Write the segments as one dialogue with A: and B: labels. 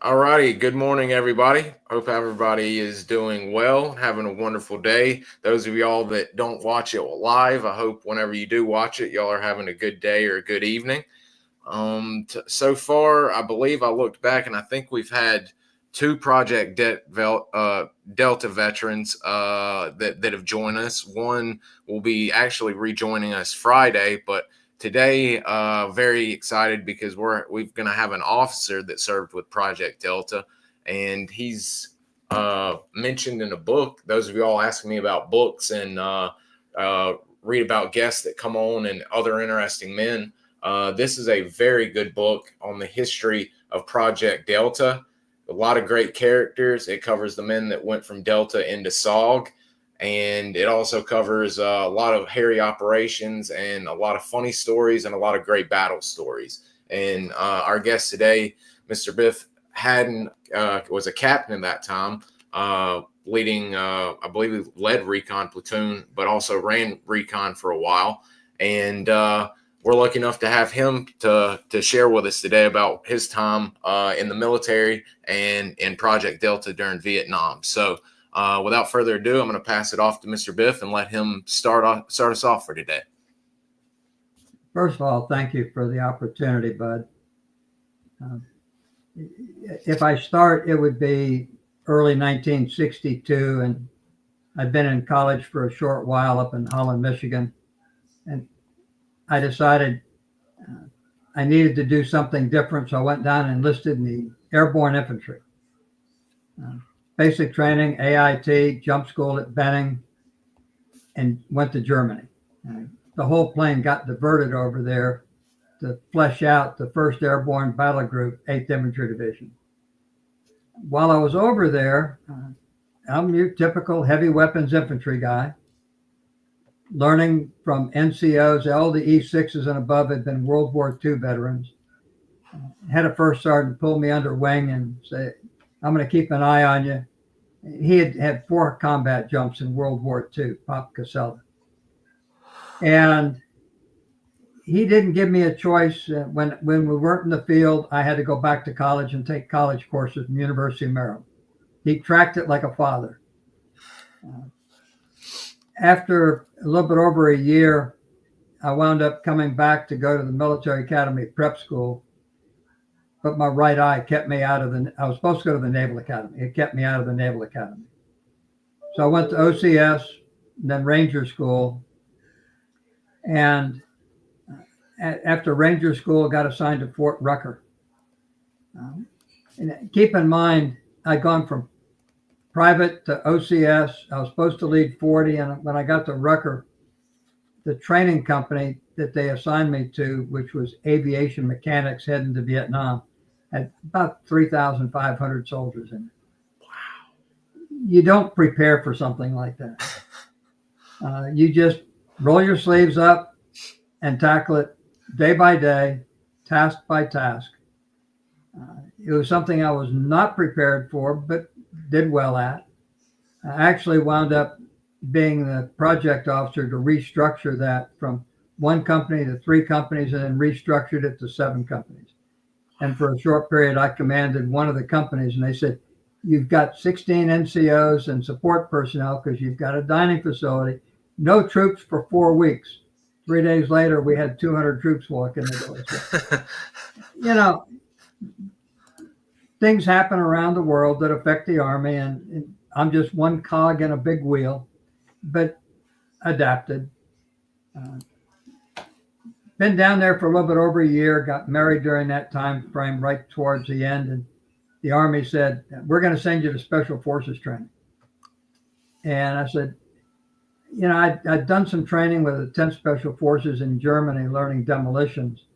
A: All righty. Good morning, everybody. Hope everybody is doing well, having a wonderful day. Those of y'all that don't watch it live, I hope whenever you do watch it, y'all are having a good day or a good evening. So far, I believe I looked back and I think we've had two Project Delta veterans that have joined us. One will be actually rejoining us Friday, but today, very excited because we're going to have an officer that served with Project Delta, and he's mentioned in a book. Those of you all asking me about books and read about guests that come on and other interesting men. This is a very good book on the history of Project Delta. A lot of great characters. It covers the men that went from Delta into SOG. And it also covers a lot of hairy operations and a lot of funny stories and a lot of great battle stories. And our guest today, Mr. Biff Hadden, was a captain at that time, leading, I believe he led Recon platoon, but also ran Recon for a while. And we're lucky enough to have him to share with us today about his time in the military and in Project Delta during Vietnam. So without further ado, I'm going to pass it off to Mr. Biff and let him start us off for today.
B: First of all, thank you for the opportunity, Bud. If I start, it would be early 1962, and I'd been in college for a short while up in Holland, Michigan, and I decided I needed to do something different, so I went down and enlisted in the Airborne Infantry. Basic training, AIT, jump school at Benning, and went to Germany. The whole plane got diverted over there to flesh out the 1st Airborne Battle Group, 8th Infantry Division. While I was over there, I'm your typical heavy weapons infantry guy, learning from NCOs. All the E6s and above had been World War II veterans. Had a first sergeant pull me under wing and say, I'm going to keep an eye on you. He had had 4 combat jumps in World War II, Pop Casella. And he didn't give me a choice. When we weren't in the field, I had to go back to college and take college courses from the University of Maryland. He tracked it like a father. After a little bit over a year, I wound up coming back to go to the military academy prep school. But my right eye kept me out of I was supposed to go to the Naval Academy. It kept me out of the Naval Academy. So I went to OCS, and then Ranger School. And after Ranger School, got assigned to Fort Rucker. And keep in mind, I'd gone from private to OCS. I was supposed to lead 40. And when I got to Rucker, the training company that they assigned me to, which was Aviation Mechanics heading to Vietnam, had about 3,500 soldiers in it. Wow. You don't prepare for something like that. You just roll your sleeves up and tackle it day by day, task by task. It was something I was not prepared for, but did well at. I actually wound up being the project officer to restructure that from 1 company to 3 companies, and then restructured it to 7 companies. And for a short period, I commanded one of the companies, and they said, you've got 16 NCOs and support personnel because you've got a dining facility, no troops for 4 weeks. 3 days later, we had 200 troops walk in the door. So, you know, things happen around the world that affect the Army, and I'm just one cog in a big wheel, but adapted. Been down there for a little bit over a year, got married during that time frame right towards the end, and the Army said, we're going to send you to Special Forces training. And I said, you know, I'd done some training with the 10th Special Forces in Germany, learning demolitions.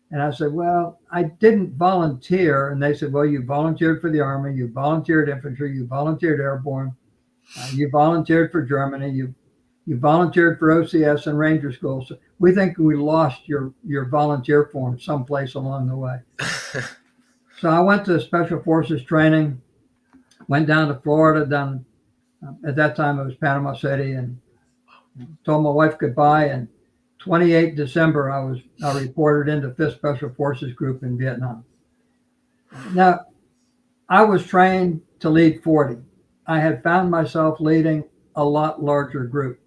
B: And I said, well, I didn't volunteer. And they said, well, you volunteered for the Army, you volunteered infantry, you volunteered airborne, you volunteered for Germany, you volunteered for OCS and Ranger School. So we think we lost your volunteer form someplace along the way. So I went to Special Forces training, went down to Florida, at that time it was Panama City, and told my wife goodbye. And 28 December, I reported into 5th Special Forces Group in Vietnam. Now, I was trained to lead 40. I had found myself leading a lot larger group.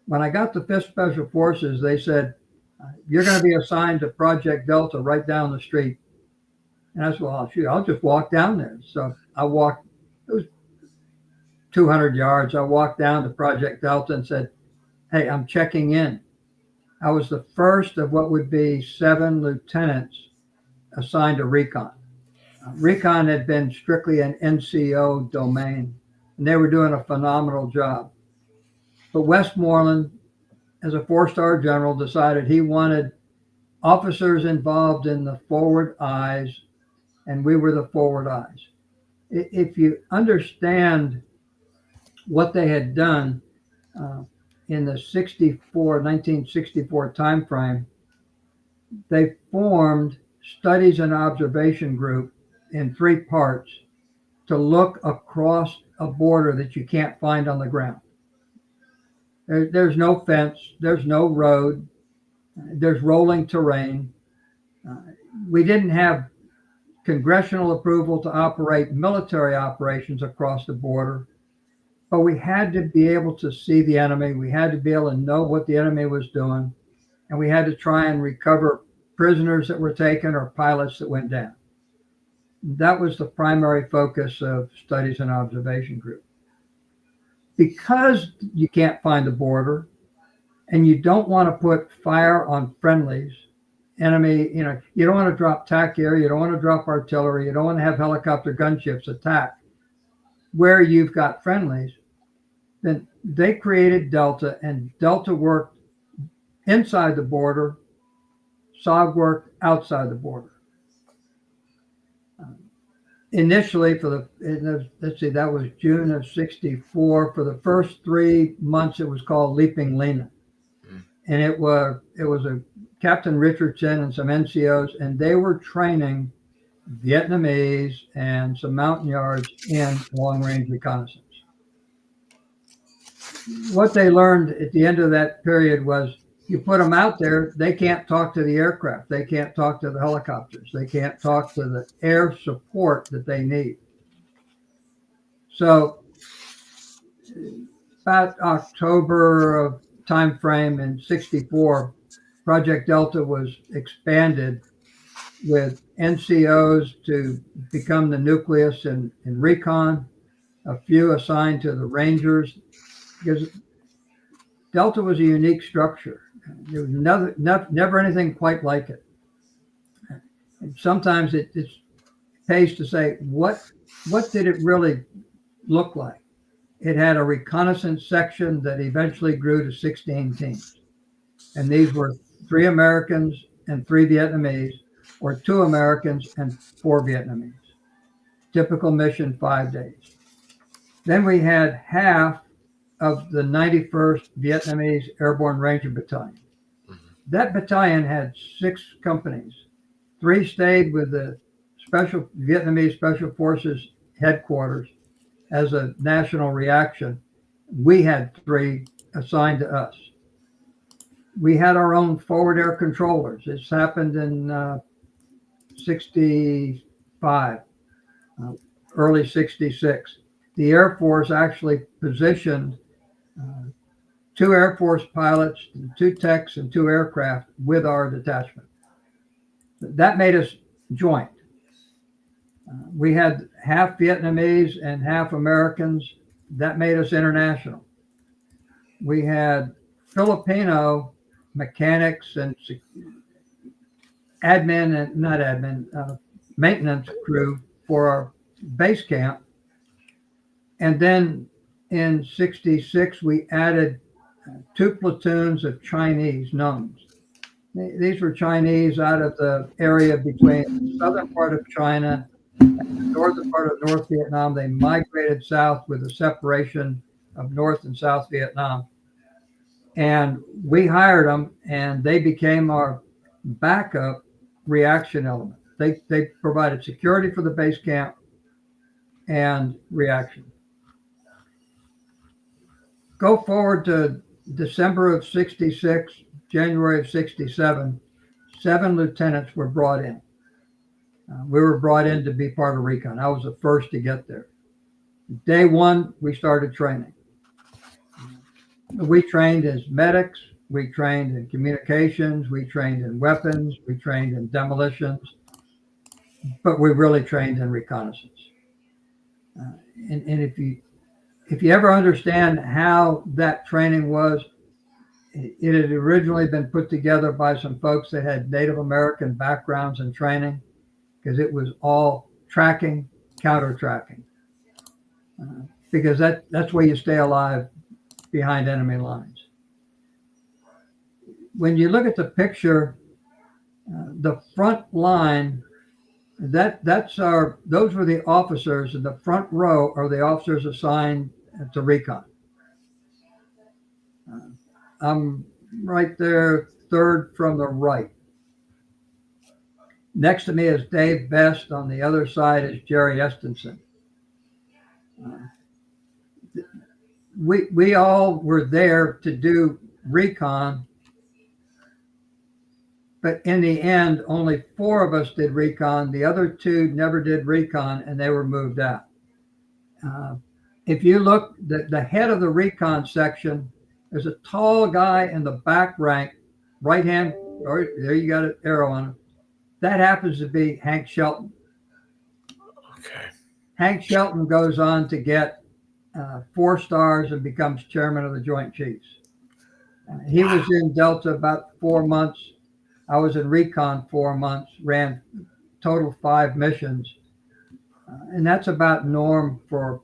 B: When I got to 5th Special Forces, they said, you're going to be assigned to Project Delta right down the street. And I said, well, shoot, I'll just walk down there. So I walked, it was 200 yards. I walked down to Project Delta and said, hey, I'm checking in. I was the first of what would be 7 lieutenants assigned to Recon. Recon had been strictly an NCO domain, and they were doing a phenomenal job. But Westmoreland, as a 4-star general, decided he wanted officers involved in the forward eyes, and we were the forward eyes. If you understand what they had done in the 1964 timeframe, they formed Studies and Observation Group in 3 parts to look across a border that you can't find on the ground. There's no fence, there's no road, there's rolling terrain. We didn't have congressional approval to operate military operations across the border, but we had to be able to see the enemy. We had to be able to know what the enemy was doing, and we had to try and recover prisoners that were taken or pilots that went down. That was the primary focus of Studies and Observation Group. Because you can't find the border and you don't want to put fire on friendlies, enemy, you don't want to drop TAC air, you don't want to drop artillery, you don't want to have helicopter gunships attack where you've got friendlies, then they created Delta, and Delta worked inside the border, SOG worked outside the border. Initially, let's see, that was June of 64. For the first 3 months, it was called Leaping Lena. And it was a Captain Richardson and some NCOs, and they were training Vietnamese and some Montagnards in long-range reconnaissance. What they learned at the end of that period was you put them out there, they can't talk to the aircraft. They can't talk to the helicopters. They can't talk to the air support that they need. So about October of time frame in 64, Project Delta was expanded with NCOs to become the nucleus in Recon, a few assigned to the Rangers, because Delta was a unique structure. There was never anything quite like it. And sometimes it pays to say, what did it really look like? It had a reconnaissance section that eventually grew to 16 teams. And these were 3 Americans and 3 Vietnamese, or 2 Americans and 4 Vietnamese. Typical mission, 5 days. Then we had half of the 91st Vietnamese Airborne Ranger Battalion. That battalion had 6 companies. 3 stayed with the Vietnamese Special Forces headquarters as a national reaction. We had 3 assigned to us. We had our own forward air controllers. This happened in 65, early 66. The Air Force actually positioned 2 Air Force pilots, 2 techs, and 2 aircraft with our detachment. That made us joint. We had half Vietnamese and half Americans. That made us international. We had Filipino mechanics and maintenance crew for our base camp. And then in 66, we added 2 platoons of Chinese nones. These were Chinese out of the area between the southern part of China and the northern part of North Vietnam. They migrated south with the separation of North and South Vietnam. And we hired them, and they became our backup reaction element. They provided security for the base camp and reaction. Go forward to December of 66, January of 67, 7 lieutenants were brought in. We were brought in to be part of Recon. I was the first to get there. Day one, we started training. We trained as medics. We trained in communications. We trained in weapons. We trained in demolitions. But we really trained in reconnaissance. And if you ever understand how that training was, it had originally been put together by some folks that had Native American backgrounds and training, because it was all tracking, counter tracking, because that's where you stay alive behind enemy lines. When you look at the picture, the front line, those were the officers in the front row are the officers assigned to Recon. I'm right there, third from the right. Next to me is Dave Best. On the other side is Jerry Estenson. We all were there to do Recon, but in the end, only 4 of us did Recon. The other 2 never did Recon, and they were moved out. If you look, the head of the Recon section, there's a tall guy in the back rank, right hand, or there you got an arrow on him. That happens to be Hank Shelton.
A: Okay.
B: Hank Shelton goes on to get 4 stars and becomes chairman of the Joint Chiefs. He was in Delta about 4 months. I was in Recon 4 months, ran total 5 missions. And that's about norm for,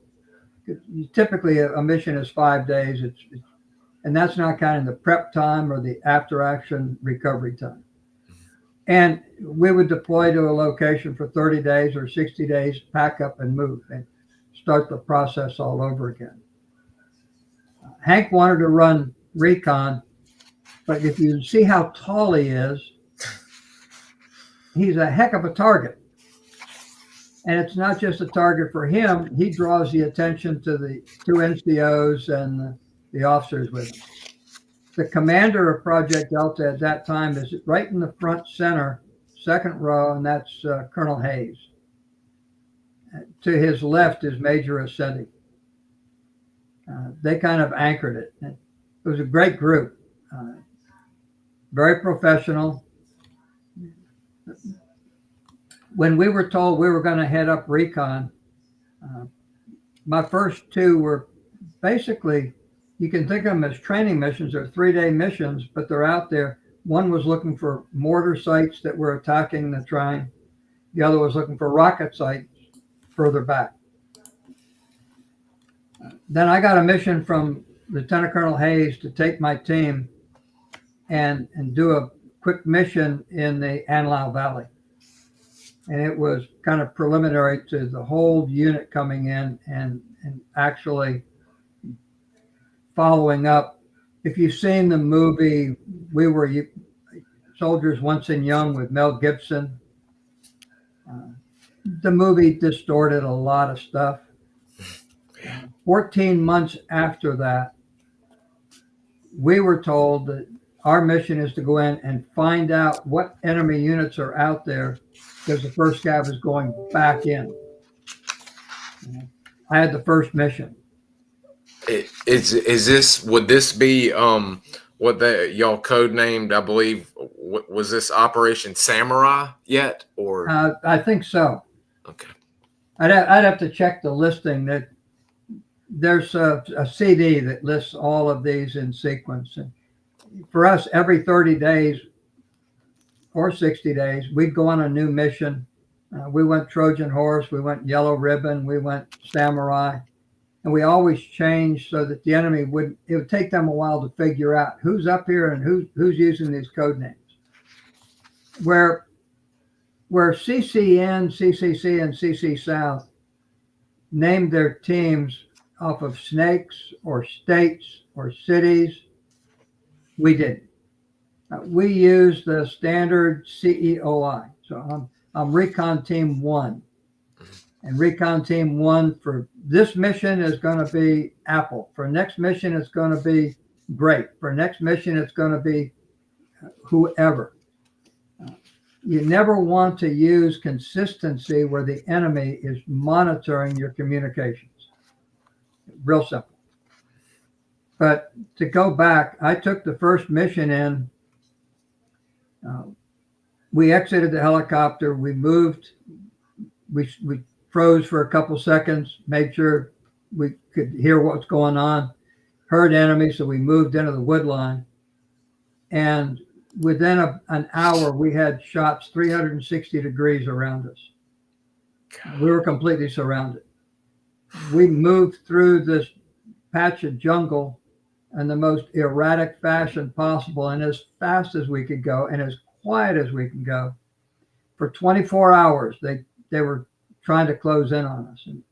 B: typically a mission is 5 days. And that's not counting the prep time or the after action recovery time. And we would deploy to a location for 30 days or 60 days, pack up and move and start the process all over again. Hank wanted to run Recon, but if you see how tall he is, he's a heck of a target. And it's not just a target for him. He draws the attention to the 2 NCOs and the officers with him. The commander of Project Delta at that time is right in the front center, second row, and that's Colonel Hayes. To his left is Major Ascetti. They kind of anchored it. It was a great group, very professional. When we were told we were going to head up Recon, my first 2 were basically, you can think of them as training missions. They're 3-day missions, but they're out there. One was looking for mortar sites that were attacking the terrain. The other was looking for rocket sites further back. Then I got a mission from Lieutenant Colonel Hayes to take my team and do a quick mission in the Anlau Valley. And it was kind of preliminary to the whole unit coming in and actually following up. If you've seen the movie, We Were Soldiers Once and Young with Mel Gibson, the movie distorted a lot of stuff. 14 months after that, we were told that our mission is to go in and find out what enemy units are out there, because the first scav is going back in. I had the first mission.
A: Would this be what y'all codenamed, I believe, was this Operation Samurai yet, or?
B: I think so.
A: Okay.
B: I'd have to check the listing. That there's a CD that lists all of these in sequence. And for us, every 30 days or 60 days, we'd go on a new mission. We went Trojan Horse, we went Yellow Ribbon, we went Samurai. And we always changed so that the enemy it would take them a while to figure out who's up here and who's using these code names. Where CCN, CCC, and CC South named their teams off of snakes or states or cities, we didn't. We used the standard CEOI. So I'm Recon Team 1. And Recon Team 1 for this mission is going to be Apple. For next mission, it's going to be Great. For next mission, it's going to be whoever. you never want to use consistency where the enemy is monitoring your communications. Real simple. But to go back, I took the first mission in. We exited the helicopter. We moved. We froze for a couple seconds, made sure we could hear what's going on, heard enemies, so we moved into the wood line. And within an hour, we had shots 360 degrees around us. We were completely surrounded. We moved through this patch of jungle in the most erratic fashion possible, and as fast as we could go and as quiet as we can go. For 24 hours, they were trying to close in on us. And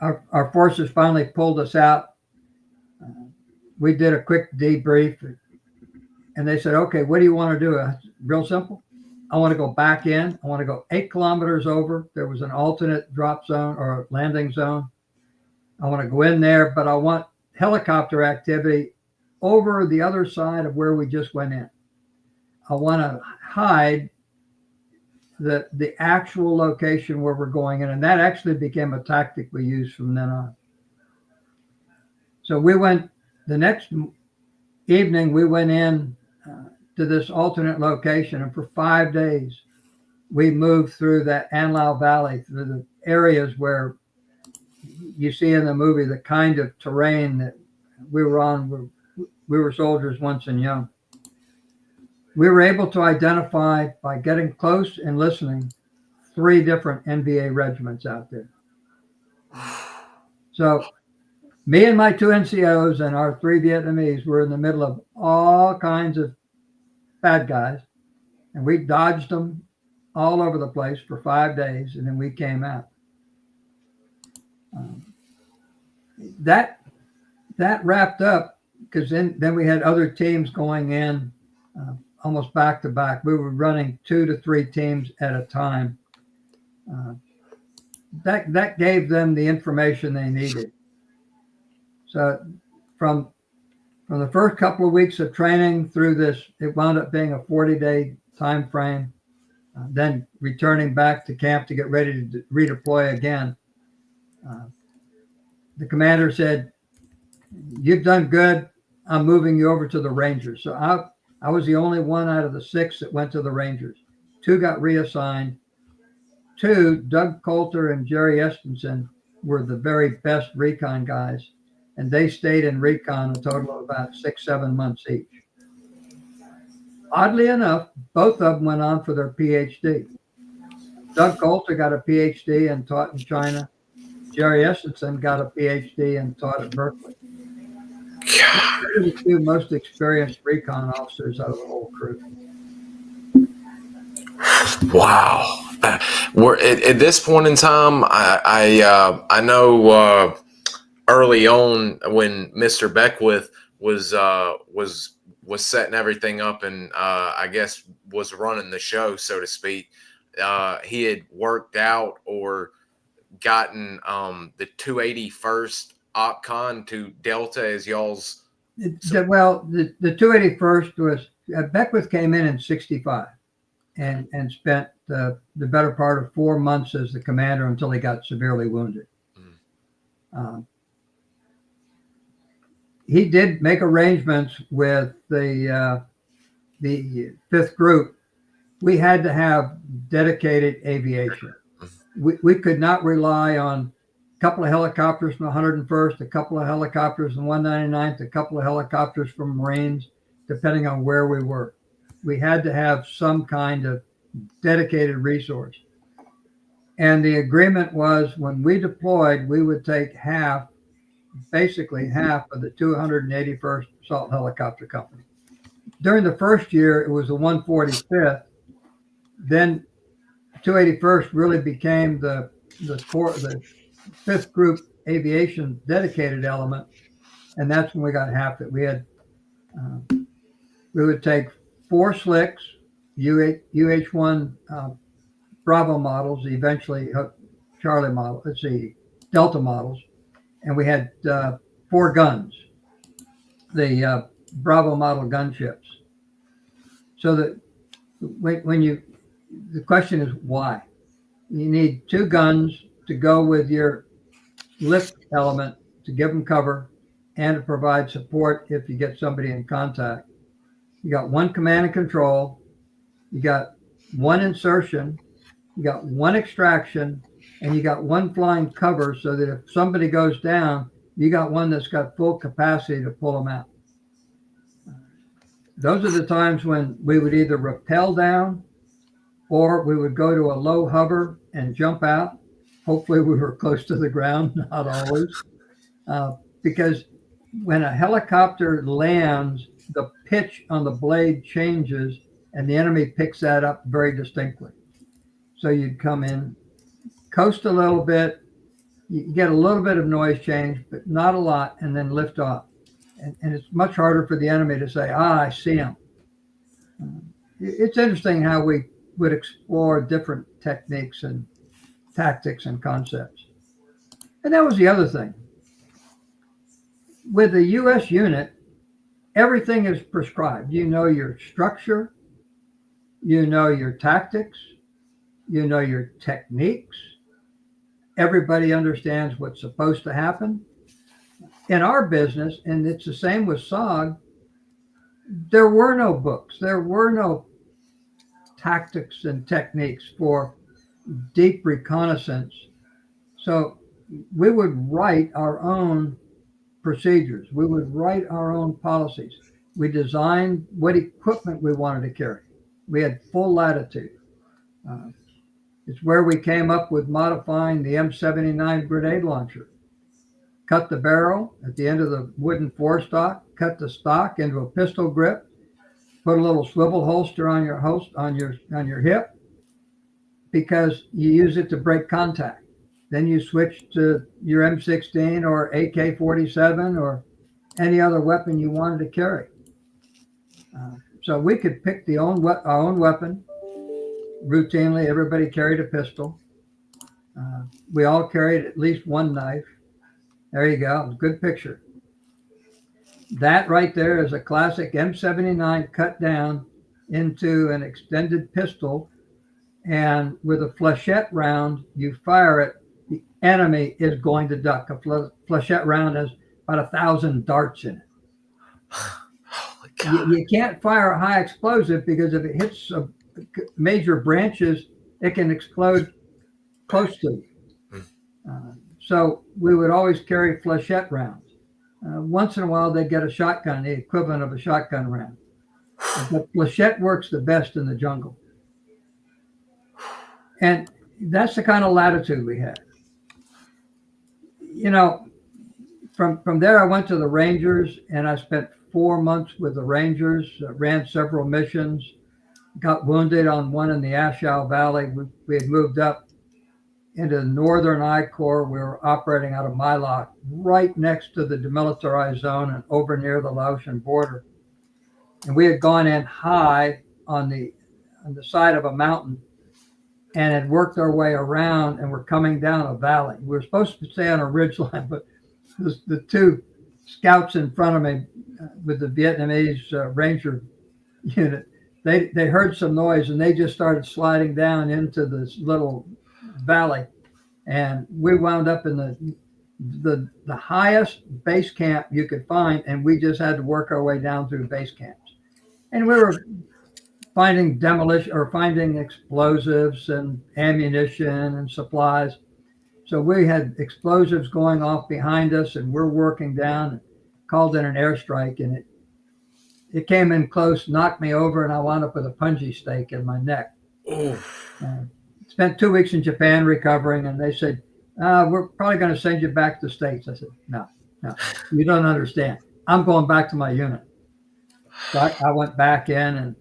B: our forces finally pulled us out. We did a quick debrief, and they said, okay, what do you want to do? Real simple. I want to go back in. I want to go 8 kilometers over. There was an alternate drop zone or landing zone. I want to go in there, but I want helicopter activity over the other side of where we just went in. I want to hide the actual location where we're going in. And that actually became a tactic we used from then on. So we went, the next evening, we went in to this alternate location. And for 5 days, we moved through that Anlau Valley, through the areas where you see in the movie, the kind of terrain that we were on. We were soldiers once and young. We were able to identify, by getting close and listening, 3 different NVA regiments out there. So me and my 2 NCOs and our 3 Vietnamese were in the middle of all kinds of bad guys, and we dodged them all over the place for 5 days, and then we came out. That wrapped up, because then we had other teams going in almost back to back. We were running 2 to 3 teams at a time. That gave them the information they needed. So from the first couple of weeks of training through this, it wound up being a 40-day time frame. Then returning back to camp to get ready to redeploy again. The commander said, "You've done good. I'm moving you over to the Rangers." So I was the only one out of the 6 that went to the Rangers. 2 got reassigned. 2, Doug Coulter and Jerry Estenson, were the very best recon guys, and they stayed in recon a total of about 6-7 months each. Oddly enough, both of them went on for their PhD. Doug Coulter got a PhD and taught in China. Jerry Estenson got a PhD and taught at Berkeley. They're the 2 most experienced recon officers out of the whole crew.
A: Wow. We're at this point in time. I know early on when Mr. Beckwith was setting everything up and I guess was running the show, so to speak. He had worked out or gotten the 281st OpCon to Delta as y'all's.
B: Well, the 281st was Beckwith came in 65 and spent the better part of 4 months as the commander until he got severely wounded. He did make arrangements with the 5th group. We had to have dedicated aviation. We could not rely on a couple of helicopters from the 101st, a couple of helicopters from 199th, a couple of helicopters from Marines, depending on where we were. We had to have some kind of dedicated resource. And the agreement was when we deployed, we would take basically half of the 281st Assault Helicopter Company. During the first year, it was the 145th. Then 281st really became the 5th group aviation dedicated element, and that's when we got half it. We would take 4 slicks, UH-1 Bravo models, eventually Charlie model. Delta models, and we had 4 guns, the Bravo model gunships. So that the question is why? You need 2 guns to go with your lift element to give them cover and to provide support if you get somebody in contact. You got 1 command and control, you got 1 insertion, you got 1 extraction, and you got 1 flying cover so that if somebody goes down, you got 1 that's got full capacity to pull them out. Those are the times when we would either rappel down or we would go to a low hover and jump out. Hopefully we were close to the ground, not always. Because when a helicopter lands, the pitch on the blade changes and the enemy picks that up very distinctly. So you'd come in, coast a little bit, you get a little bit of noise change, but not a lot, and then lift off. And it's much harder for the enemy to say, I see him. It's interesting how we would explore different techniques and tactics and concepts. And that was the other thing. With the U.S. unit, everything is prescribed. You know your structure, you know your tactics, you know your techniques. Everybody understands what's supposed to happen. In our business, and it's the same with SOG, there were no books. There were no tactics and techniques for deep reconnaissance. So we would write our own procedures. We would write our own policies. We designed what equipment we wanted to carry. We had full latitude. It's where we came up with modifying the M79 grenade launcher. Cut the barrel at the end of the wooden forestock, cut the stock into a pistol grip, put a little swivel holster on your hip, because you use it to break contact. Then you switch to your M16 or AK-47 or any other weapon you wanted to carry. So we could pick our own weapon. Routinely, everybody carried a pistol. We all carried at least 1 knife. There you go. Good picture. That right there is a classic M79 cut down into an extended pistol. And with a flechette round, you fire it, the enemy is going to duck. A flechette round has about 1,000 darts in it.
A: Holy God.
B: You can't fire a high explosive because if it hits major branches, it can explode close to you. So we would always carry flechette rounds. Once in a while, they'd get a shotgun, the equivalent of a shotgun round. But flechette works the best in the jungle. And that's the kind of latitude we had. You know, from there, I went to the Rangers, and I spent 4 months with the Rangers, ran several missions, got wounded on one in the Asshau Valley. We had moved up into the northern I Corps. We were operating out of Mylock, right next to the demilitarized zone and over near the Laotian border. And we had gone in high on the side of a mountain and had worked our way around, and we're coming down a valley. We were supposed to stay on a ridgeline, but the 2 scouts in front of me with the Vietnamese Ranger unit, they heard some noise and they just started sliding down into this little valley, and we wound up in the highest base camp you could find, and we just had to work our way down through base camps. And we were finding demolition or finding explosives and ammunition and supplies. So we had explosives going off behind us, and we're working down and called in an airstrike, and it came in close, knocked me over, and I wound up with a punji stake in my neck. Spent 2 weeks in Japan recovering, and they said, we're probably going to send you back to the States. I said, no, you don't understand. I'm going back to my unit. So I went back in and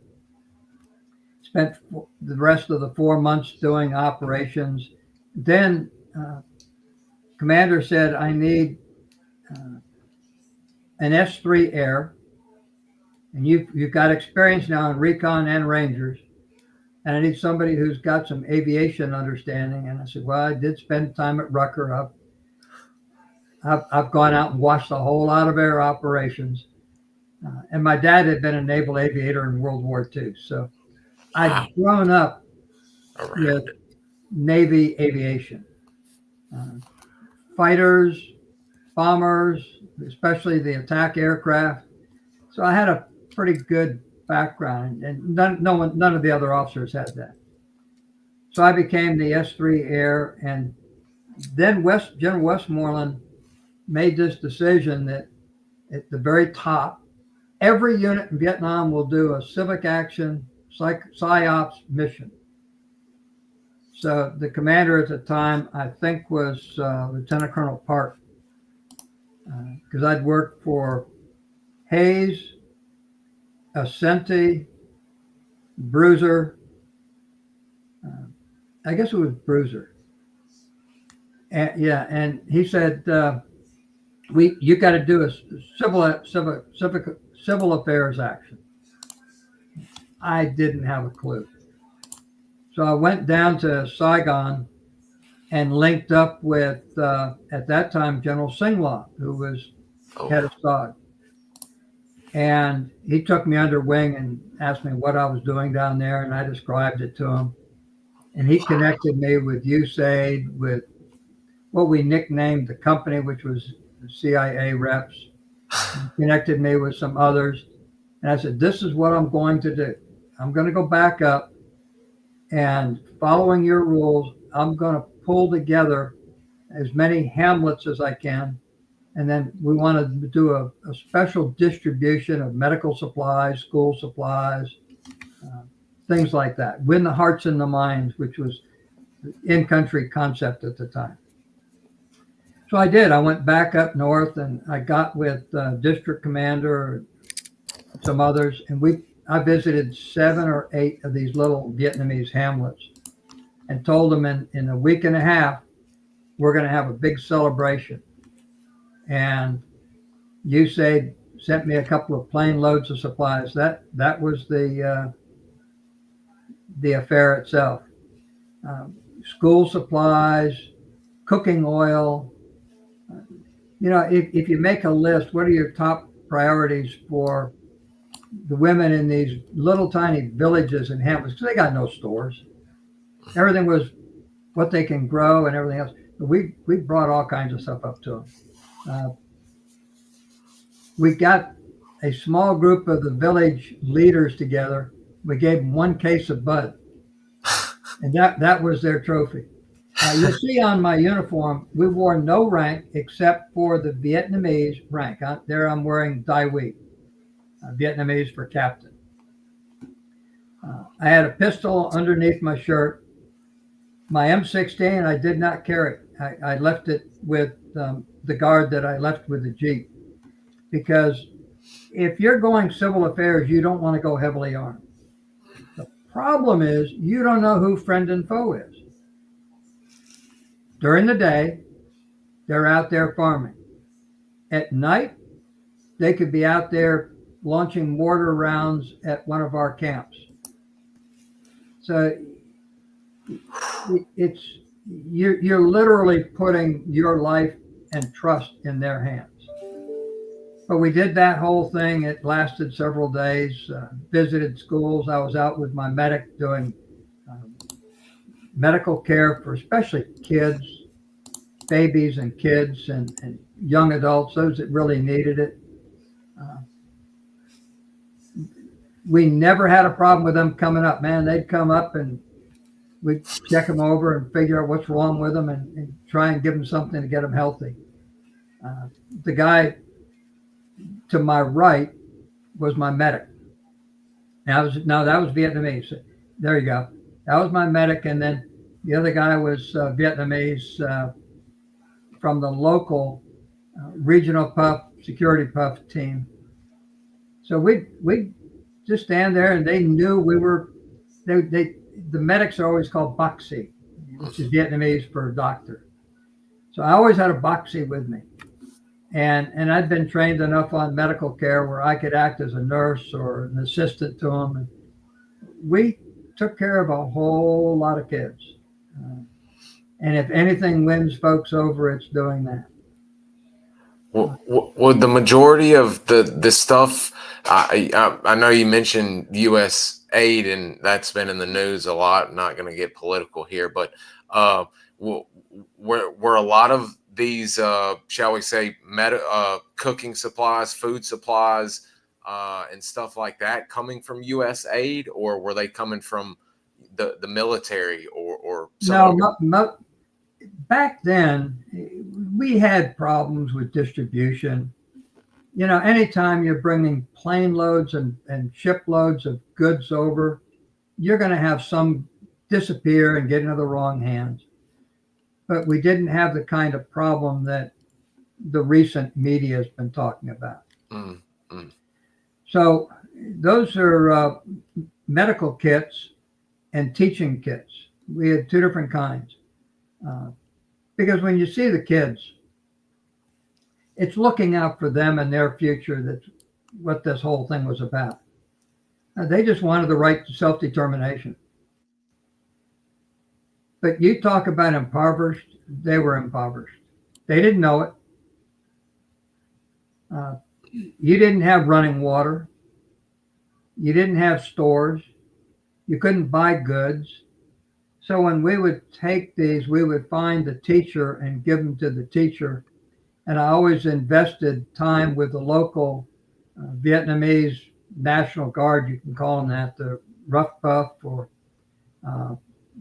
B: spent the rest of the 4 months doing operations. Then commander said, I need an S3 air, and you've got experience now in Recon and Rangers, and I need somebody who's got some aviation understanding. And I said, well, I did spend time at Rucker. I've gone out and watched a whole lot of air operations. And my dad had been a naval aviator in World War II. So I'd grown up with Navy aviation, fighters, bombers, especially the attack aircraft. So I had a pretty good background, and none of the other officers had that. So I became the S3 Air, and then General Westmoreland made this decision that at the very top, every unit in Vietnam will do a civic action PSYOPs mission. So the commander at the time, I think, was Lieutenant Colonel Park, because I'd worked for Hayes, Ascenti, Bruiser. I guess it was Bruiser. And, yeah, and he said, you got to do a civil affairs action. I didn't have a clue. So I went down to Saigon and linked up with, at that time, General Singlaw, who was head of SOG. And he took me under wing and asked me what I was doing down there, and I described it to him. And he connected me with USAID, with what we nicknamed the company, which was the CIA reps. He connected me with some others. And I said, this is what I'm going to do. I'm going to go back up, and following your rules, I'm going to pull together as many hamlets as I can. And then we want to do a special distribution of medical supplies, school supplies, things like that. Win the hearts and the minds, which was the in-country concept at the time. So I did. I went back up north, and I got with district commander, some others, and I visited 7 or 8 of these little Vietnamese hamlets and told them in a week and a half, we're going to have a big celebration. And USAID sent me a couple of plane loads of supplies. That was the affair itself. School supplies, cooking oil. If you make a list, what are your top priorities for the women in these little tiny villages and hamlets? Because they got no stores. Everything was what they can grow and everything else. But we brought all kinds of stuff up to them. We got a small group of the village leaders together. We gave them 1 case of Bud, and that was their trophy. You'll see on my uniform, we wore no rank except for the Vietnamese rank. There I'm wearing Dai Huy, Vietnamese for captain. I had a pistol underneath my shirt. My M16, I did not carry. I left it with the guard that I left with the Jeep. Because if you're going civil affairs, you don't want to go heavily armed. The problem is you don't know who friend and foe is. During the day, they're out there farming. At night, they could be out there launching mortar rounds at one of our camps. So you're literally putting your life and trust in their hands. But we did that whole thing. It lasted several days, visited schools. I was out with my medic doing medical care for especially kids, babies and kids and young adults, those that really needed it. We never had a problem with them coming up, man. They'd come up and we'd check them over and figure out what's wrong with them and try and give them something to get them healthy. The guy to my right was my medic. That was Vietnamese. There you go. That was my medic. And then the other guy was Vietnamese from the local regional puff, security puff team. So we just stand there, and they knew we were, the medics are always called Boxy, which is Vietnamese for doctor. So I always had a Boxy with me. And I'd been trained enough on medical care where I could act as a nurse or an assistant to them. And we took care of a whole lot of kids. And if anything wins folks over, it's doing that.
A: Would the majority of the stuff, I know you mentioned U.S. aid, and that's been in the news a lot. Not going to get political here, but were a lot of these, shall we say, cooking supplies, food supplies, and stuff like that coming from U.S. aid, or were they coming from the military or some?
B: No, back then we had problems with distribution. Anytime you're bringing plane loads and ship loads of goods over, you're going to have some disappear and get into the wrong hands. But we didn't have the kind of problem that the recent media has been talking about. So those are medical kits and teaching kits. We had two different kinds. Because when you see the kids, it's looking out for them and their future. That's what this whole thing was about. They just wanted the right to self-determination. But you talk about impoverished, they were impoverished. They didn't know it. You didn't have running water. You didn't have stores. You couldn't buy goods. So when we would take these, we would find the teacher and give them to the teacher. And I always invested time with the local Vietnamese National Guard, you can call them that, the rough buff or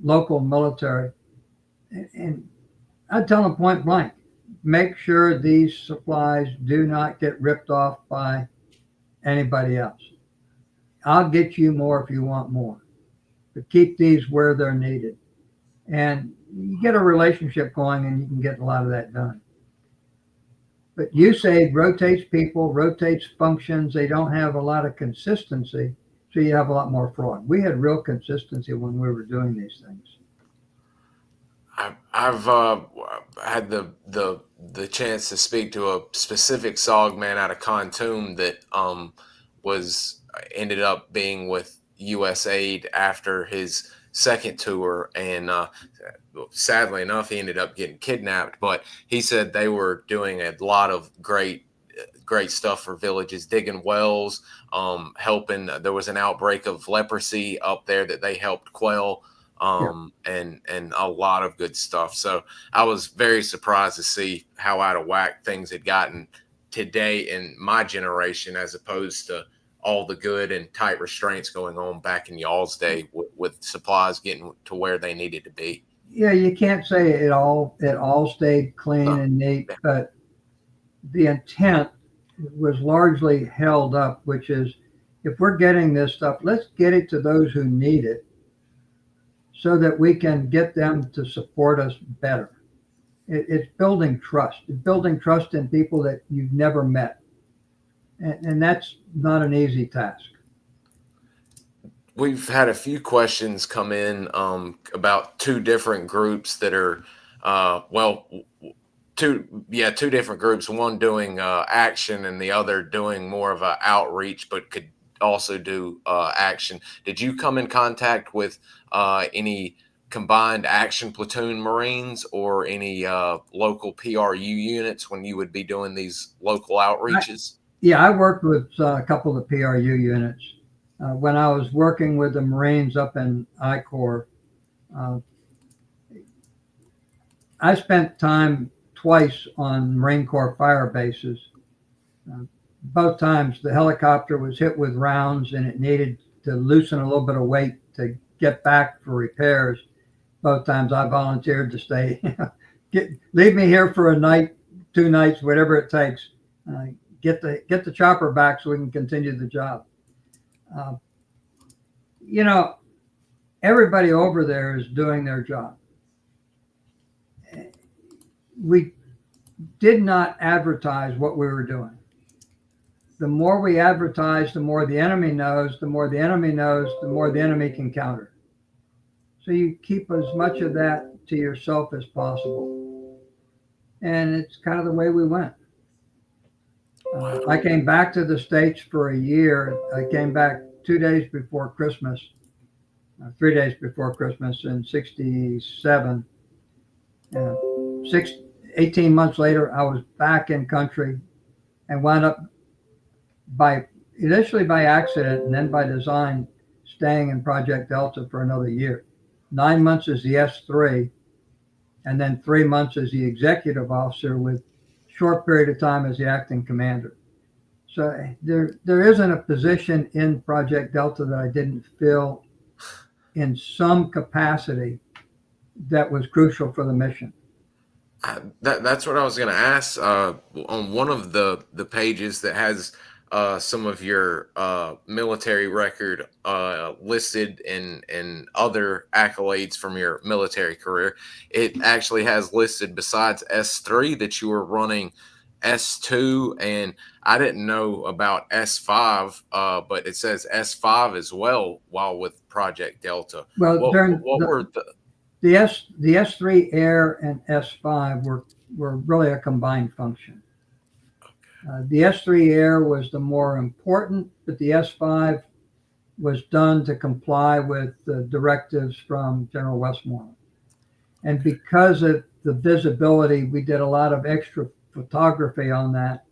B: local military. And I'd tell them point blank, make sure these supplies do not get ripped off by anybody else. I'll get you more if you want more, but keep these where they're needed. And you get a relationship going and you can get a lot of that done. But USAID rotates people, rotates functions. They don't have a lot of consistency, so you have a lot more fraud. We had real consistency when we were doing these things.
A: I've had the chance to speak to a specific SOG man out of Khartoum that ended up being with USAID after his second tour, and sadly enough, he ended up getting kidnapped. But he said they were doing a lot of great stuff for villages, digging wells, helping. There was an outbreak of leprosy up there that they helped quell. And a lot of good stuff. So I was very surprised to see how out of whack things had gotten today in my generation, as opposed to all the good and tight restraints going on back in y'all's day with supplies getting to where they needed to be.
B: Yeah, you can't say it all stayed clean and neat, but the intent was largely held up, which is, if we're getting this stuff, let's get it to those who need it, so that we can get them to support us better. It's building trust. It's building trust in people that you've never met. And that's not an easy task.
A: We've had a few questions come in about two different groups that are, two different groups, one doing action and the other doing more of an outreach, but could also do action. Did you come in contact with any combined action platoon Marines or any local PRU units when you would be doing these local outreaches?
B: I worked with a couple of PRU units. When I was working with the Marines up in I Corps, I spent time twice on Marine Corps fire bases. Both times the helicopter was hit with rounds and it needed to loosen a little bit of weight to get back for repairs. Both times I volunteered to stay, leave me here for a night, 2 nights, whatever it takes. Get the chopper back so we can continue the job. Everybody over there is doing their job. We did not advertise what we were doing. The more we advertise, the more the enemy knows. The more the enemy knows, the more the enemy can counter. So you keep as much of that to yourself as possible. And it's kind of the way we went. I came back to the States for a year. I came back 2 days before Christmas, 3 days before Christmas in 67. 18 months later, I was back in country and wound up initially by accident and then by design, staying in Project Delta for another year. 9 months as the S3, and then 3 months as the executive officer with short period of time as the acting commander. So there isn't a position in Project Delta that I didn't fill in some capacity that was crucial for the mission.
A: That's what I was going to ask. On one of the pages that has some of your military record listed and other accolades from your military career, it actually has listed besides S3 that you were running S2, and I didn't know about S5, but it says S5 as well while with Project Delta.
B: Well,
A: what were
B: the S3 Air and S5 were really a combined function. The S3 Air was the more important, but the S5 was done to comply with the directives from General Westmoreland. And because of the visibility, we did a lot of extra photography on that.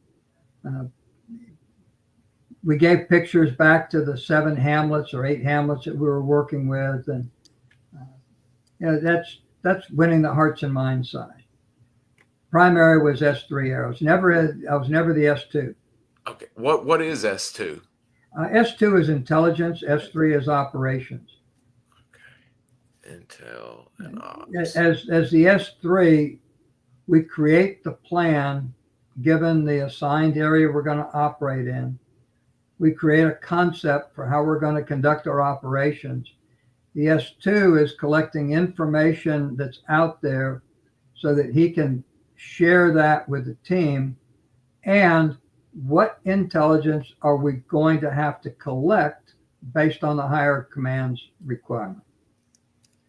B: We gave pictures back to the 7 hamlets or 8 hamlets that we were working with, and that's winning the hearts and minds side. Primary was S3 Air. I was never the S2.
A: Okay. What is S2?
B: S2 is intelligence. S3 is operations.
A: Okay. Intel and ops.
B: As the S3, we create the plan given the assigned area we're going to operate in. We create a concept for how we're going to conduct our operations. The S2 is collecting information that's out there so that he can share that with the team, and what intelligence are we going to have to collect based on the higher command's requirement.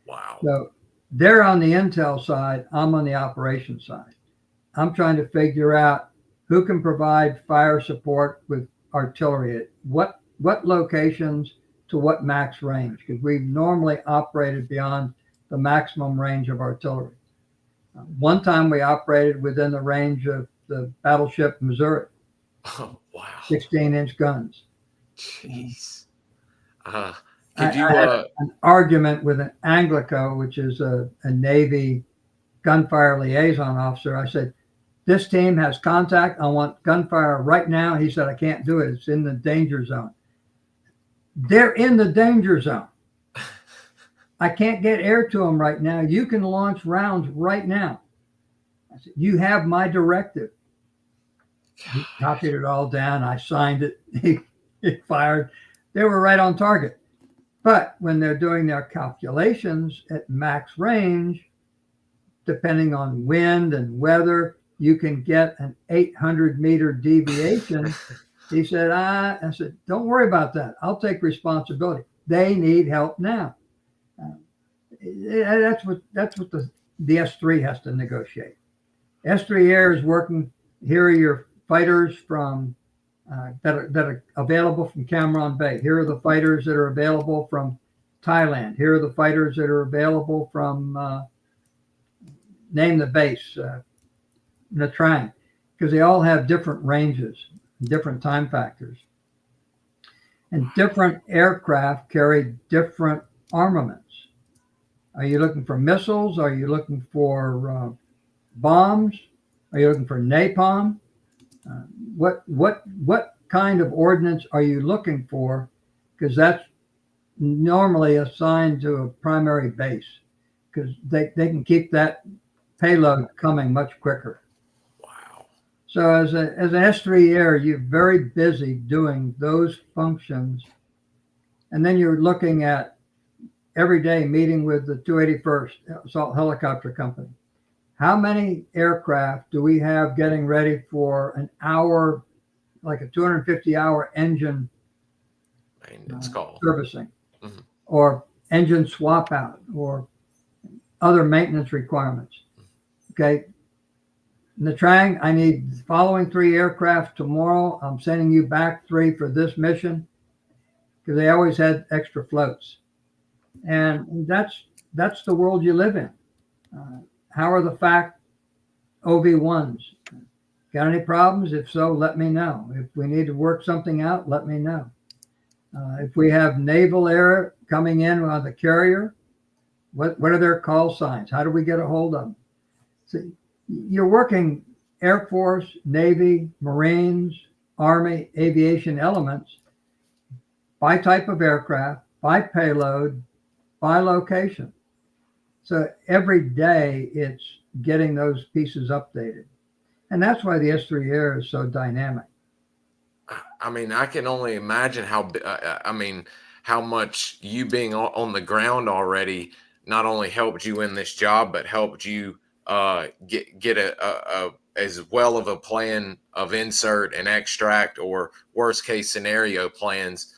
A: Wow.
B: So they're on the intel side, I'm on the operations side. I'm trying to figure out who can provide fire support with artillery at what locations to what max range, because we've normally operated beyond the maximum range of artillery. One time we operated within the range of the battleship Missouri.
A: Oh, wow.
B: 16-inch guns.
A: Jeez.
B: I had an argument with an Anglico, which is a Navy gunfire liaison officer. I said, this team has contact. I want gunfire right now. He said, I can't do it. It's in the danger zone. They're in the danger zone. I can't get air to them right now. You can launch rounds right now. I said, you have my directive. He copied it all down. I signed it. He fired. They were right on target. But when they're doing their calculations at max range, depending on wind and weather, you can get an 800-meter deviation. He said, I said, don't worry about that. I'll take responsibility. They need help now. That's what the S3 has to negotiate. S3 Air is working. Here are your fighters from that are available from Cameron Bay. Here are the fighters that are available from Thailand. Here are the fighters that are available from name the base, Nha Trang, because they all have different ranges, different time factors, and different aircraft carry different armaments. Are you looking for missiles? Are you looking for bombs? Are you looking for napalm? What kind of ordnance are you looking for? Because that's normally assigned to a primary base, because they can keep that payload coming much quicker.
A: Wow.
B: So as an S3 Air, you're very busy doing those functions. And then you're looking at every day meeting with the 281st Assault Helicopter Company. How many aircraft do we have getting ready for an hour, like a 250-hour engine servicing, or engine swap out, or other maintenance requirements? Okay. Nha Trang, I need the following 3 aircraft tomorrow. I'm sending you back 3 for this mission, because they always had extra floats. And that's the world you live in. How are the OV1s. Got any problems? If so, let me know. If we need to work something out, let me know. If we have naval error coming in on the carrier, what are their call signs? How do we get a hold of them? So you're working Air Force, Navy, Marines, Army, aviation elements by type of aircraft, by payload, by location. So every day it's getting those pieces updated. And that's why the S3 Air is so dynamic.
A: I mean, I can only imagine how much you being on the ground already not only helped you in this job, but helped you get a as well of a plan of insert and extract or worst case scenario plans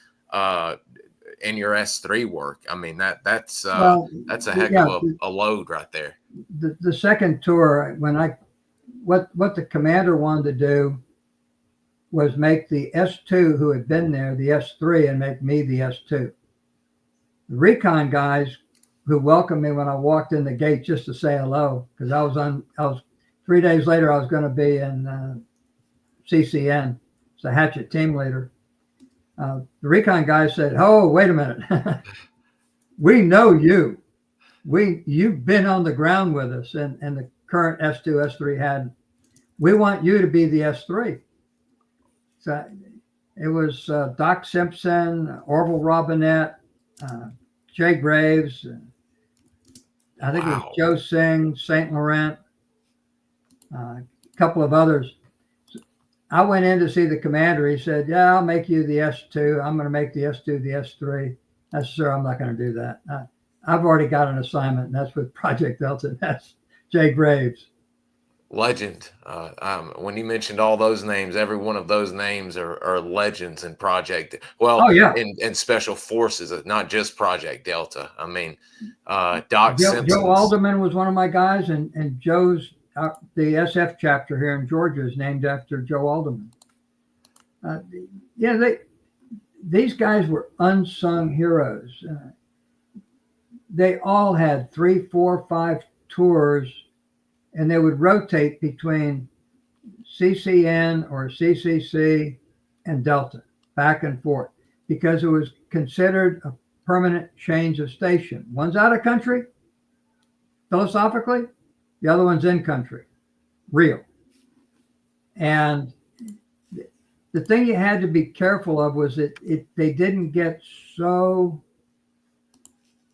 A: in your S3 work. I mean, that's a heck of a load right there.
B: The second tour, what the commander wanted to do was make the S2 who had been there the S3 and make me the S2. The Recon guys who welcomed me when I walked in the gate just to say hello, because I was 3 days later, I was going to be in CCN, it's a Hatchet team leader. The Recon guys said, "Oh, wait a minute. We know you. You've been on the ground with us and the current S2, S3 had. We want you to be the S3." So it was Doc Simpson, Orville Robinette, Jay Graves, I think it was Joe Singh, St. Laurent, a couple of others. So I went in to see the commander. He said, "Yeah, I'll make you the S2. I'm going to make the S2 the S3. I said, "Sir, I'm not going to do that. I've already got an assignment, and that's with Project Delta. That's Jay Graves."
A: Legend. When you mentioned all those names, every one of those names are legends in Project. Well,
B: oh, yeah.
A: in Special Forces, not just Project Delta. I mean, Doc Simpson.
B: Joe Alderman was one of my guys, and Joe's the SF chapter here in Georgia is named after Joe Alderman. These guys were unsung heroes. They all had 3, 4, 5 tours. And they would rotate between CCN or CCC and Delta, back and forth, because it was considered a permanent change of station. One's out of country, philosophically, the other one's in country, real. And the thing you had to be careful of was that they didn't get so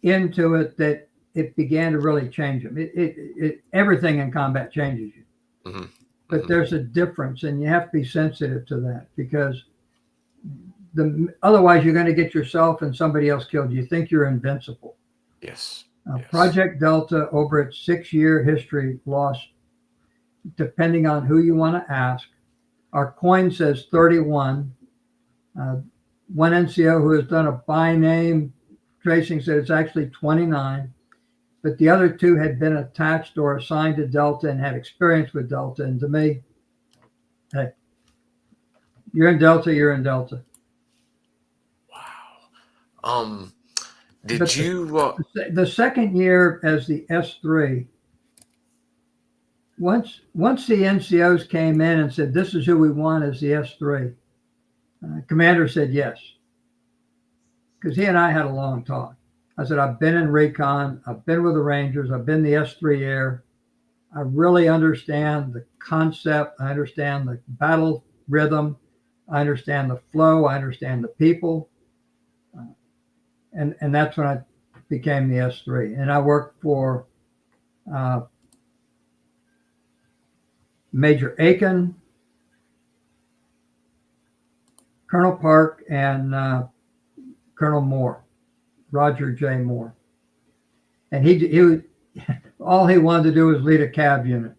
B: into it that it began to really change them. Everything in combat changes you. Mm-hmm. But there's a difference, and you have to be sensitive to that, because otherwise you're going to get yourself and somebody else killed. You think you're invincible.
A: Yes.
B: Project Delta, over its 6-year history, lost, depending on who you want to ask. Our coin says 31. One NCO who has done a by name tracing said it's actually 29. But the other 2 had been attached or assigned to Delta and had experience with Delta. And to me, hey, you're in Delta, you're in Delta.
A: Wow.
B: The second year as the S3, once the NCOs came in and said, "This is who we want as the S3," commander said yes. Because he and I had a long talk. I said, "I've been in Recon, I've been with the Rangers, I've been the S3 Air. I really understand the concept. I understand the battle rhythm. I understand the flow. I understand the people." And that's when I became the S3. And I worked for Major Aiken, Colonel Park, and Colonel Moore. Roger J. Moore. And he all he wanted to do was lead a cab unit.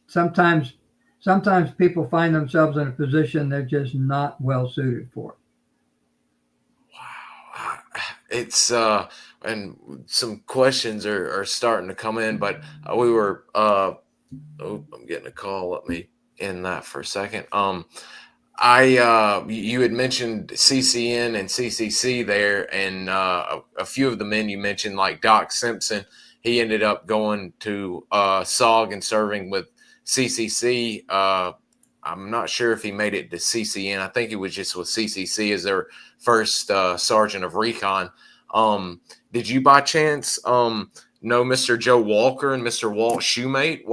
B: Sometimes people find themselves in a position they're just not well suited for.
A: Wow. It's and some questions are starting to come in, but we were I'm getting a call. Let me end that for a second. You had mentioned CCN and CCC there, and a few of the men you mentioned, like Doc Simpson he ended up going to SOG and serving with CCC. I'm not sure if he made it to CCN. I think he was just with CCC as their first sergeant of recon. Did you by chance know Mr. Joe Walker and Mr. Walt Shoemate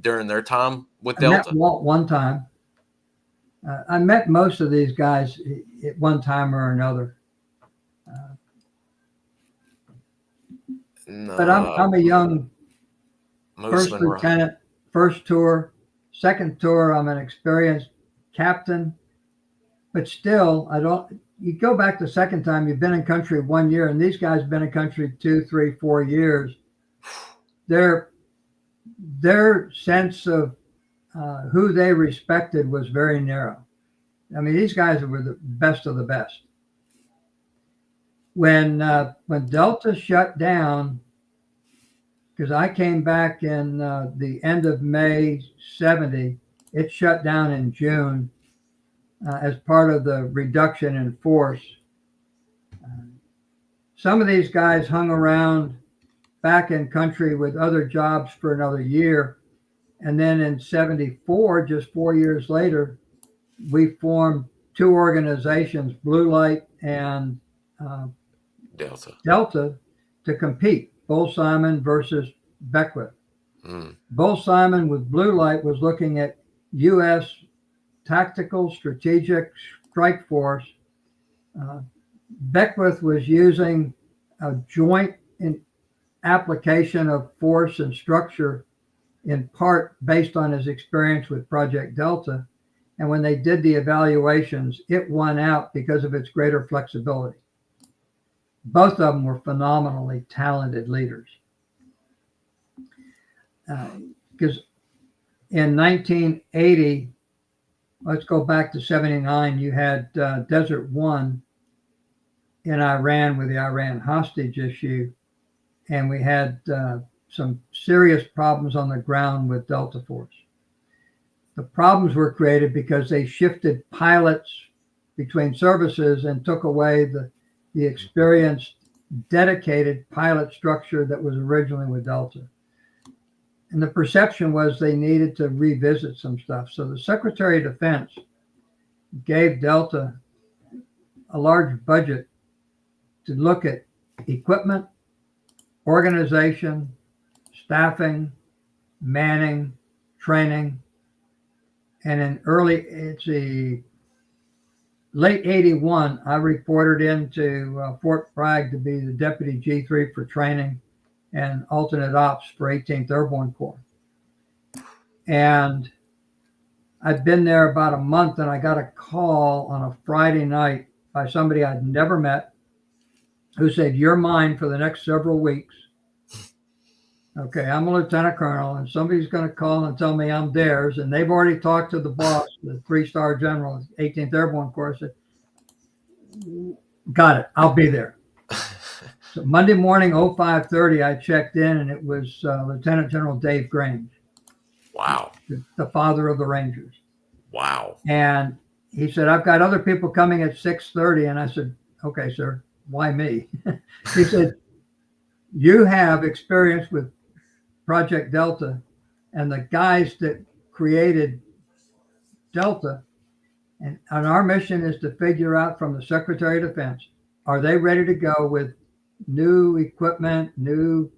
A: during their time with Delta?
B: I met Walt one time. I met most of these guys at one time or another. But I'm a young first lieutenant, first tour, second tour. I'm an experienced captain, but still, you go back the second time, you've been in country 1 year, and these guys have been in country 2, 3, 4 years. Their sense of who they respected was very narrow. I mean, these guys were the best of the best. When Delta shut down, because I came back in the end of May 70, it shut down in June as part of the reduction in force. Some of these guys hung around back in country with other jobs for another year. And then in 74, just 4 years later, we formed two organizations, Blue Light and Delta, to compete. Bull Simon versus Beckwith. Bull Simon with Blue Light was looking at U.S. tactical strategic strike force. Beckwith was using a joint application of force and structure, in part based on his experience with Project Delta. And when they did the evaluations, it won out because of its greater flexibility. Both of them were phenomenally talented leaders. Because in 1980, let's go back to 79, you had Desert One in Iran with the Iran hostage issue. And we had some serious problems on the ground with Delta Force. The problems were created because they shifted pilots between services and took away the experienced, dedicated pilot structure that was originally with Delta. And the perception was they needed to revisit some stuff. So the Secretary of Defense gave Delta a large budget to look at equipment, organization, staffing, manning, training. And in late 81, I reported into Fort Bragg to be the Deputy G3 for training and alternate ops for 18th Airborne Corps. And I'd been there about a month, and I got a call on a Friday night by somebody I'd never met who said, "You're mine for the next several weeks." Okay, I'm a lieutenant colonel, and somebody's going to call and tell me I'm theirs, and they've already talked to the boss, the 3-star general, 18th Airborne Corps. Said, "Got it, I'll be there." So Monday morning, 05:30, I checked in, and it was Lieutenant General Dave Grange.
A: Wow.
B: The father of the Rangers.
A: Wow.
B: And he said, "I've got other people coming at 6:30. And I said, "Okay, sir, why me?" He said, "You have experience with Project Delta, and the guys that created Delta, and our mission is to figure out from the Secretary of Defense, are they ready to go with new equipment, new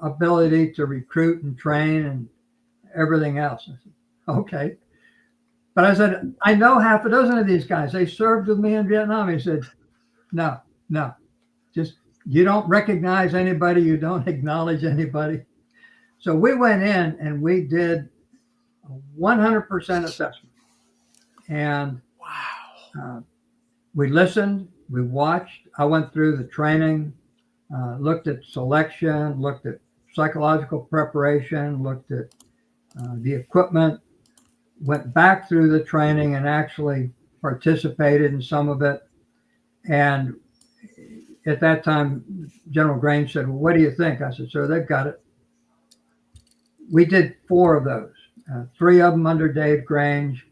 B: ability to recruit and train and everything else?" I said, "Okay." But I said, "I know half a dozen of these guys. They served with me in Vietnam." He said, no, just, you don't recognize anybody. You don't acknowledge anybody. So we went in and we did a 100% assessment. And
A: wow.
B: We listened, we watched. I went through the training, looked at selection, looked at psychological preparation, looked at the equipment, went back through the training and actually participated in some of it. And at that time, General Grange said, "Well, what do you think?" I said, "Sir, they've got it." We did 4 of those, 3 of them under Dave Grange,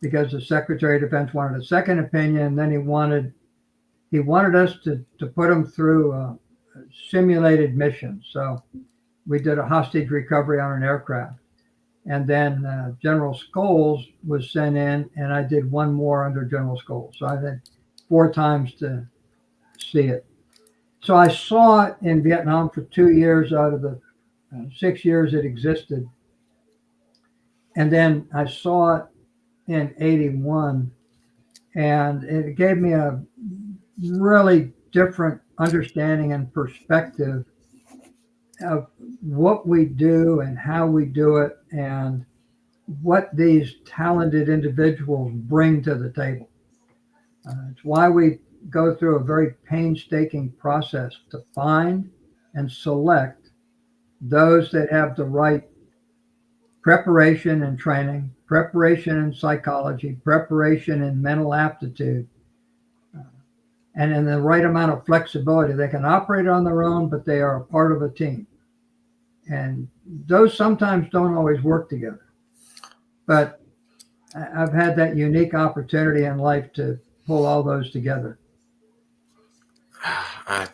B: because the Secretary of Defense wanted a second opinion. And then he wanted us to put them through simulated missions. So we did a hostage recovery on an aircraft. And then General Scholes was sent in, and I did one more under General Scholes. So I had 4 times to see it. So I saw it in Vietnam for 2 years out of the 6 years it existed. And then I saw it in 81, and it gave me a really different understanding and perspective of what we do and how we do it and what these talented individuals bring to the table. It's why we go through a very painstaking process to find and select those that have the right preparation and training, preparation in psychology, preparation in mental aptitude, and in the right amount of flexibility. They can operate on their own, but they are a part of a team. And those sometimes don't always work together. But I've had that unique opportunity in life to pull all those together.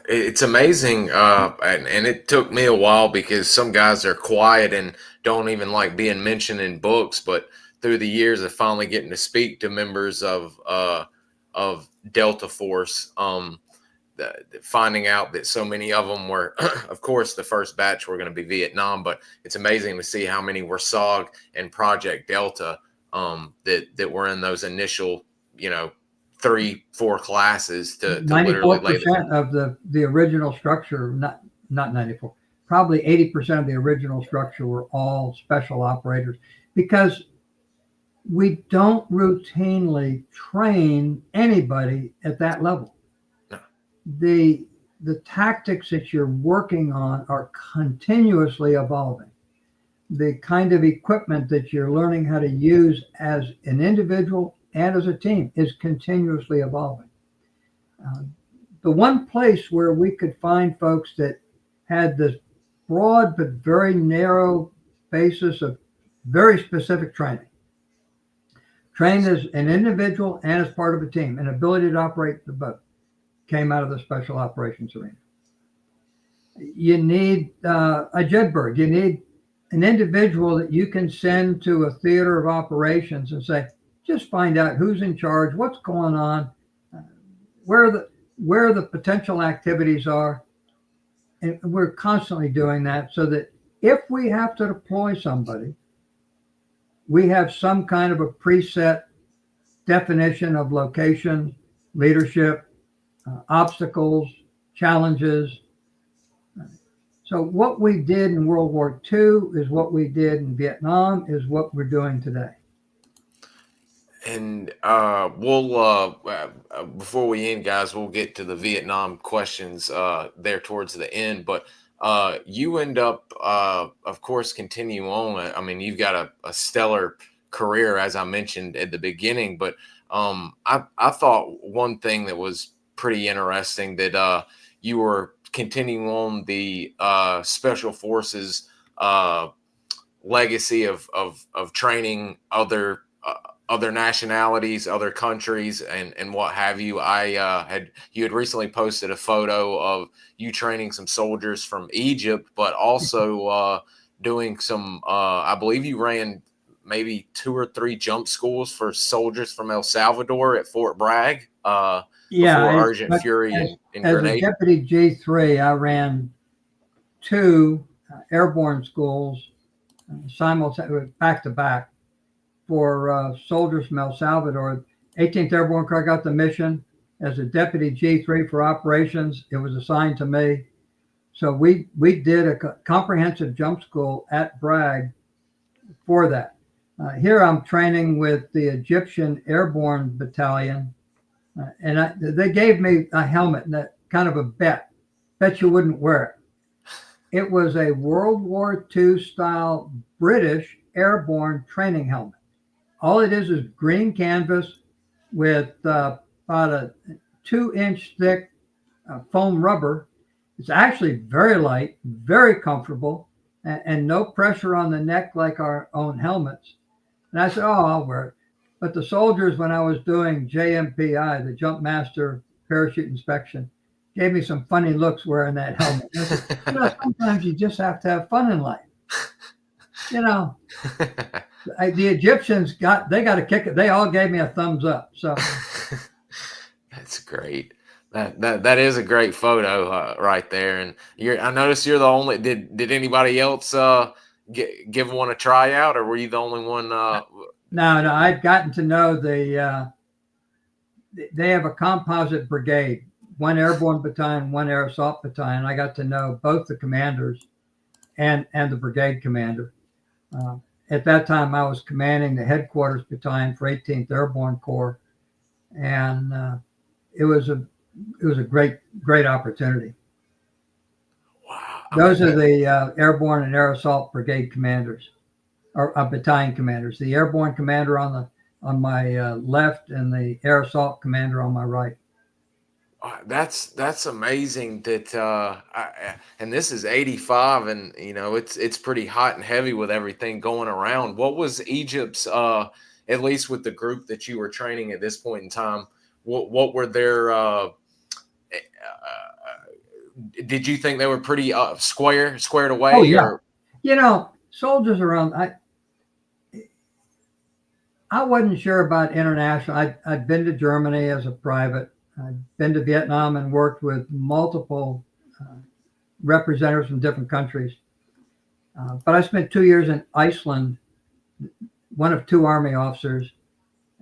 A: It's amazing, and it took me a while because some guys are quiet and don't even like being mentioned in books. But through the years of finally getting to speak to members of Delta Force, finding out that so many of them were, of course, the first batch were going to be Vietnam, but it's amazing to see how many were SOG and Project Delta that were in those initial, 3-4 classes to literally lay
B: 94% of the original structure, not 94, probably 80% of the original structure were all special operators, because we don't routinely train anybody at that level.
A: No.
B: The tactics that you're working on are continuously evolving. The kind of equipment that you're learning how to use as an individual and as a team is continuously evolving. The one place where we could find folks that had this broad but very narrow basis of very specific training, trained as an individual and as part of a team, and ability to operate the boat, came out of the special operations arena. You need a Jedburgh. You need an individual that you can send to a theater of operations and say, just find out who's in charge, what's going on, where the potential activities are. And we're constantly doing that so that if we have to deploy somebody, we have some kind of a preset definition of location, leadership, obstacles, challenges. So what we did in World War II is what we did in Vietnam, is what we're doing today.
A: And we'll before we end, guys, we'll get to the Vietnam questions there towards the end. But you end up, of course, continue on. I mean, you've got a stellar career, as I mentioned at the beginning. But I thought one thing that was pretty interesting that you were continuing on the Special Forces legacy of training other nationalities, other countries, and what have you. You had recently posted a photo of you training some soldiers from Egypt, but also doing some, I believe you ran maybe 2 or 3 jump schools for soldiers from El Salvador at Fort Bragg. Before Urgent Fury in Grenada.
B: As a Deputy G3, I ran 2 airborne schools simultaneously, back to back, for soldiers from El Salvador. 18th Airborne Corps got the mission as a Deputy G3 for operations. It was assigned to me. So we did a comprehensive jump school at Bragg for that. Here I'm training with the Egyptian Airborne Battalion. And they gave me a helmet, and that kind of a bet you wouldn't wear it. It was a World War II style British airborne training helmet. All it is green canvas with about a 2-inch thick foam rubber. It's actually very light, very comfortable, and no pressure on the neck like our own helmets. And I said, oh, I'll wear it. But the soldiers, when I was doing JMPI, the Jump Master Parachute Inspection, gave me some funny looks wearing that helmet. I said, sometimes you just have to have fun in life. The Egyptians got a kick it. They all gave me a thumbs up. So
A: that's great. That is a great photo right there. And I noticed you're the only. Did anybody else give one a tryout, or were you the only one?
B: No. I'd gotten to know they have a composite brigade, one airborne battalion, one air assault battalion. I got to know both the commanders and the brigade commander. At that time, I was commanding the headquarters battalion for 18th Airborne Corps, and it was a great opportunity.
A: Wow!
B: Those are the airborne and air assault brigade commanders, or battalion commanders. The airborne commander on my left, and the air assault commander on my right.
A: That's amazing that and this is 85, and it's pretty hot and heavy with everything going around. What was Egypt's at least with the group that you were training at this point in time, what were their did you think they were pretty squared away?
B: Oh yeah. Or? Soldiers around, I wasn't sure about international. I'd been to Germany as a private. I'd been to Vietnam and worked with multiple representatives from different countries. But I spent 2 years in Iceland, one of 2 Army officers.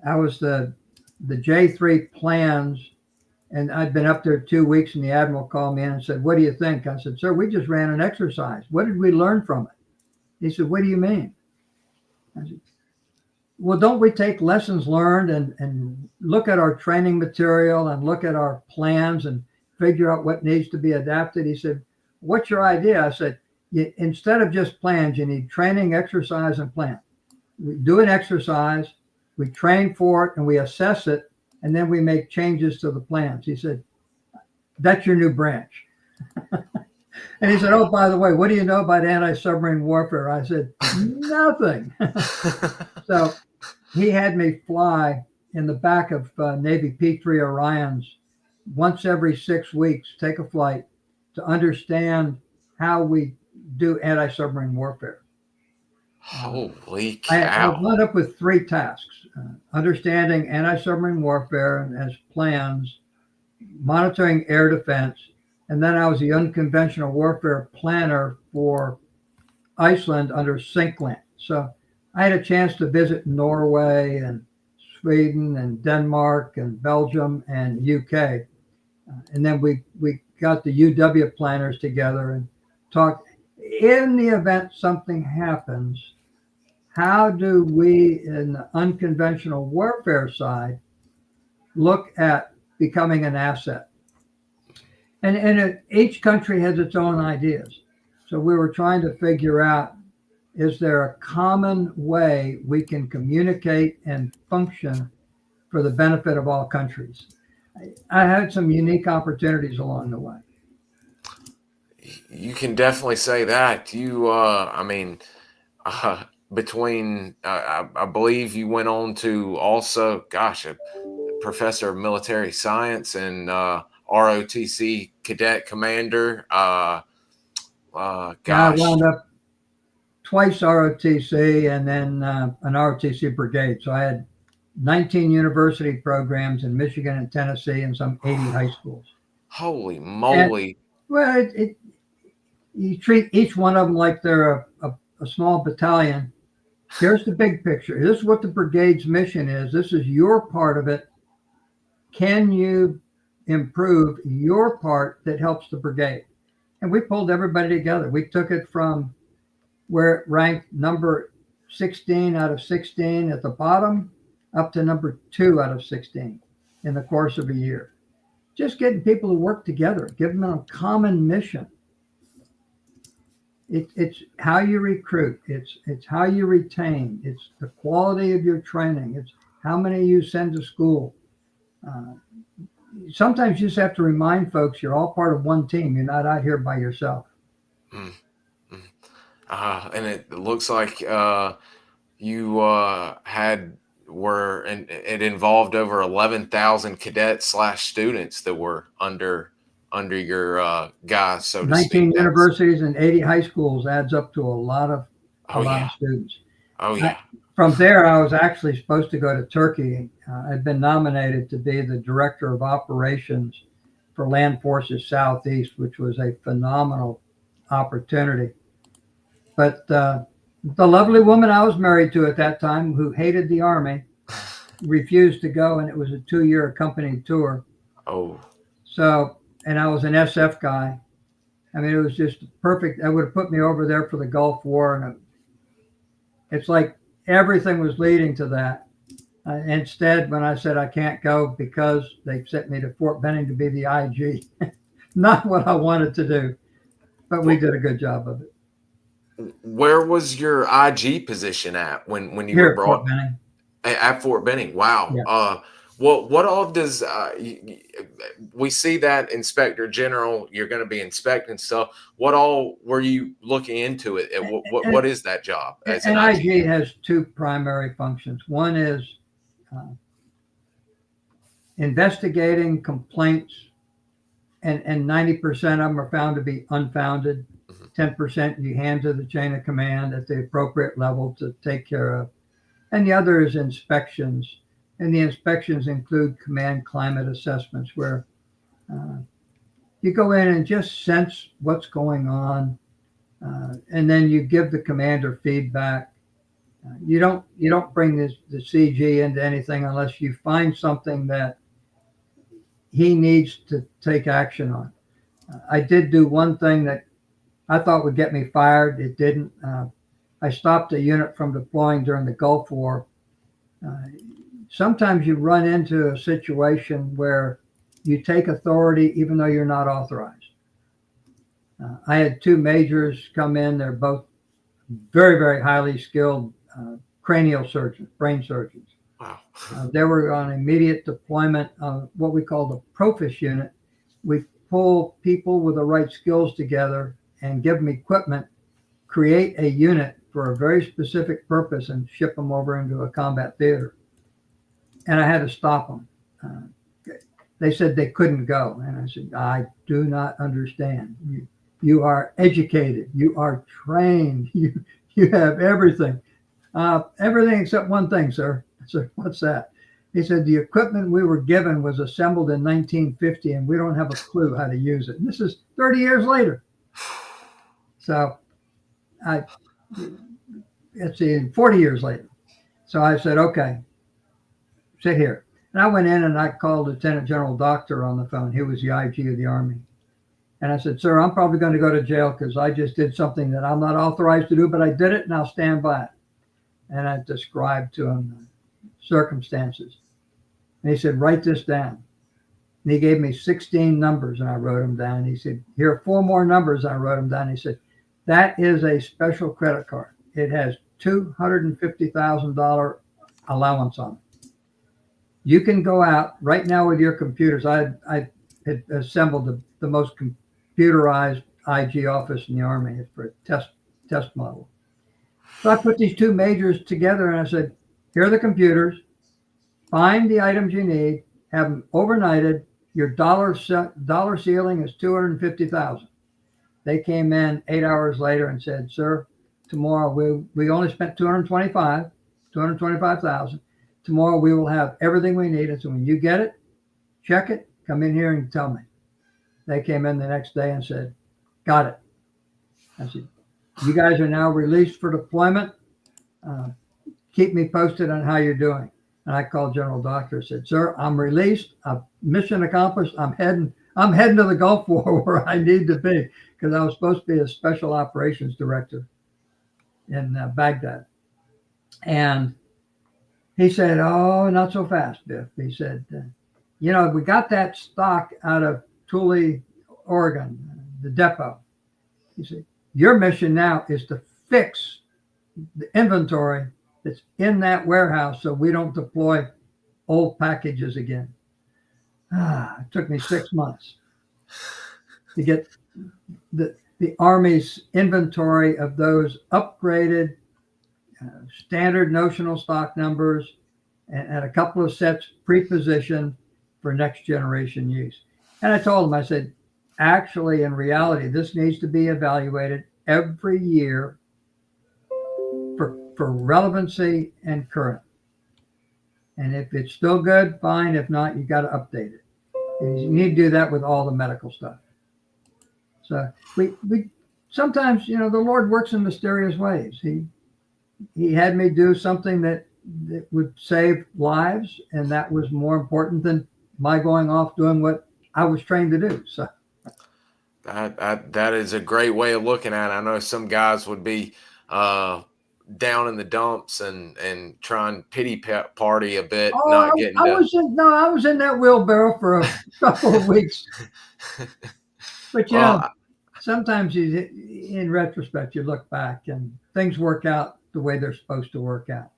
B: I was the J3 plans, and I'd been up there 2 weeks, and the admiral called me in and said, "What do you think?" I said, "Sir, we just ran an exercise. What did we learn from it?" He said, "What do you mean?" I said, "Well, don't we take lessons learned and look at our training material and look at our plans and figure out what needs to be adapted?" He said, "What's your idea?" I said, "Instead of just plans, you need training, exercise, and plan. We do an exercise, we train for it, and we assess it, and then we make changes to the plans." He said, "That's your new branch." And he said, "Oh, by the way, what do you know about anti-submarine warfare?" I said, "Nothing." So he had me fly in the back of Navy P-3 Orions once every 6 weeks, take a flight to understand how we do anti-submarine warfare.
A: Holy cow.
B: I wound up with 3 tasks: understanding anti-submarine warfare as plans, monitoring air defense, and then I was the unconventional warfare planner for Iceland under SINCLAN. So I had a chance to visit Norway and Sweden and Denmark and Belgium and UK. And then we got the UW planners together and talked. In the event something happens, how do we, in the unconventional warfare side, look at becoming an asset? And each country has its own ideas. So we were trying to figure out, is there a common way we can communicate and function for the benefit of all countries? I had some unique opportunities along the way.
A: You can definitely say that. You, between, I believe you went on to also, a professor of military science and ROTC cadet commander.
B: I wound up twice ROTC and then an ROTC brigade. So I had 19 university programs in Michigan and Tennessee and some 80 high schools.
A: Holy moly.
B: You treat each one of them like they're a small battalion. Here's the big picture. This is what the brigade's mission is. This is your part of it. Can you improve your part that helps the brigade? And we pulled everybody together. We took it from where it ranked number 16 out of 16 at the bottom up to number 2 out of 16 in the course of a year. Just getting people to work together, giving them a common mission. It's how you recruit. It's how you retain. It's the quality of your training. It's how many you send to school. Sometimes you just have to remind folks you're all part of one team. You're not out here by yourself.
A: And it looks like you it involved over 11,000 cadets / students that were under under your guys, so to
B: 19
A: speak.
B: universities and 80 high schools adds up to a lot of students.
A: Oh yeah.
B: From there, I was actually supposed to go to Turkey. I'd been nominated to be the director of operations for Land Forces Southeast, which was a phenomenal opportunity. But the lovely woman I was married to at that time, who hated the Army, refused to go, and it was a 2-year accompanied tour.
A: Oh.
B: So, and I was an SF guy. I mean, it was just perfect. That would have put me over there for the Gulf War, and it's like everything was leading to that. Instead, when I said I can't go because they sent me to Fort Benning to be the IG, not what I wanted to do, but we did a good job of it.
A: Where was your IG position at when you
B: Here
A: were brought
B: Fort Benning?
A: At Fort Benning? Wow.
B: Yeah.
A: What all does we see that Inspector General? You're going to be inspecting stuff. What all were you looking into it? What is that job? As an
B: IG has two primary functions. One is investigating complaints, and 90% of them are found to be unfounded. 10% you hand to the chain of command at the appropriate level to take care of. And the other is inspections. And the inspections include command climate assessments, where you go in and just sense what's going on. And then you give the commander feedback. You don't bring the CG into anything unless you find something that he needs to take action on. I did do one thing that I thought would get me fired. It didn't. I stopped a unit from deploying during the Gulf War. Sometimes you run into a situation where you take authority even though you're not authorized. I had two majors come in. They're both very, very highly skilled cranial surgeons, brain surgeons.
A: Wow.
B: They were on immediate deployment of what we call the Profis unit. We pull people with the right skills together and give them equipment, create a unit for a very specific purpose, and ship them over into a combat theater. And I had to stop them. They said they couldn't go. And I said, I do not understand. You are educated. You are trained. You have everything. Everything except one thing, sir. I said, what's that? He said, the equipment we were given was assembled in 1950, and we don't have a clue how to use it. And this is 30 years later. So let's see, 40 years later. So I said, okay, sit here. And I went in and I called Lieutenant General Doctor on the phone. He was the IG of the Army. And I said, sir, I'm probably going to go to jail because I just did something that I'm not authorized to do, but I did it and I'll stand by it. And I described to him the circumstances. And he said, write this down. And he gave me 16 numbers and I wrote them down. He said, here are 4 more numbers. I wrote them down. He said, that is a special credit card. It has $250,000 allowance on it. You can go out right now with your computers. I had assembled the most computerized IG office in the Army for a test model. So I put these two majors together and I said, here are the computers. Find the items you need, have them overnighted. Your dollar ceiling is $250,000. They came in 8 hours later and said, sir, tomorrow we only spent $225,000. Tomorrow we will have everything we need. And so when you get it, check it, come in here and tell me. They came in the next day and said, got it. I said, you guys are now released for deployment. Keep me posted on how you're doing. And I called General Doctor and said, sir, I'm released. Mission accomplished. I'm heading to the Gulf War where I need to be, because I was supposed to be a special operations director in Baghdad. And he said, oh, not so fast, Biff. He said, we got that stock out of Thule, Oregon, the depot. He said, your mission now is to fix the inventory that's in that warehouse so we don't deploy old packages again. It took me 6 months to get the Army's inventory of those upgraded standard notional stock numbers and a couple of sets pre-positioned for next generation use. And I told him, I said, actually, in reality, this needs to be evaluated every year for relevancy and current. And if it's still good, fine. If not, you got to update it. And you need to do that with all the medical stuff. So we sometimes, the Lord works in mysterious ways. He had me do something that would save lives, and that was more important than my going off doing what I was trained to do. So
A: that is a great way of looking at it. I know some guys would be down in the dumps and try and pity party a bit.
B: I was in that wheelbarrow for a couple of weeks. But sometimes in retrospect, you look back and things work out the way they're supposed to work out.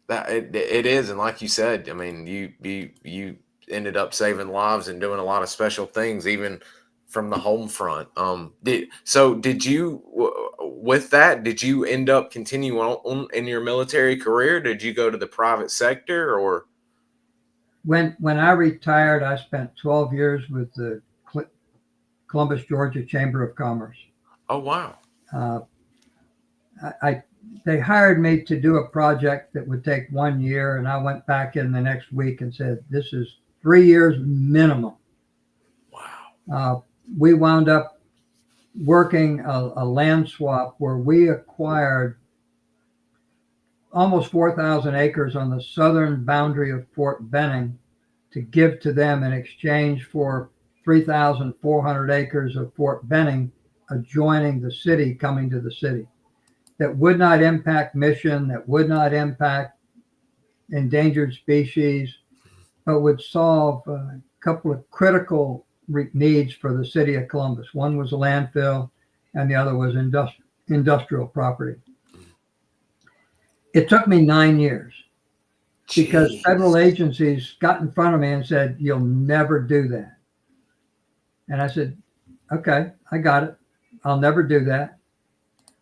A: That it is, and like you said, I mean, you ended up saving lives and doing a lot of special things, even from the home front. Did you end up continuing on in your military career? Did you go to the private sector, or?
B: When I retired, I spent 12 years with the Columbus, Georgia Chamber of Commerce.
A: Oh, wow.
B: They hired me to do a project that would take 1 year, and I went back in the next week and said, this is 3 years minimum.
A: Wow.
B: We wound up working a land swap where we acquired almost 4,000 acres on the southern boundary of Fort Benning to give to them in exchange for 3,400 acres of Fort Benning adjoining the city, coming to the city. That would not impact mission, that would not impact endangered species, but would solve a couple of critical needs for the city of Columbus. One was a landfill, and the other was industrial property. It took me 9 years because federal agencies got in front of me and said, you'll never do that. And I said, okay, I got it. I'll never do that.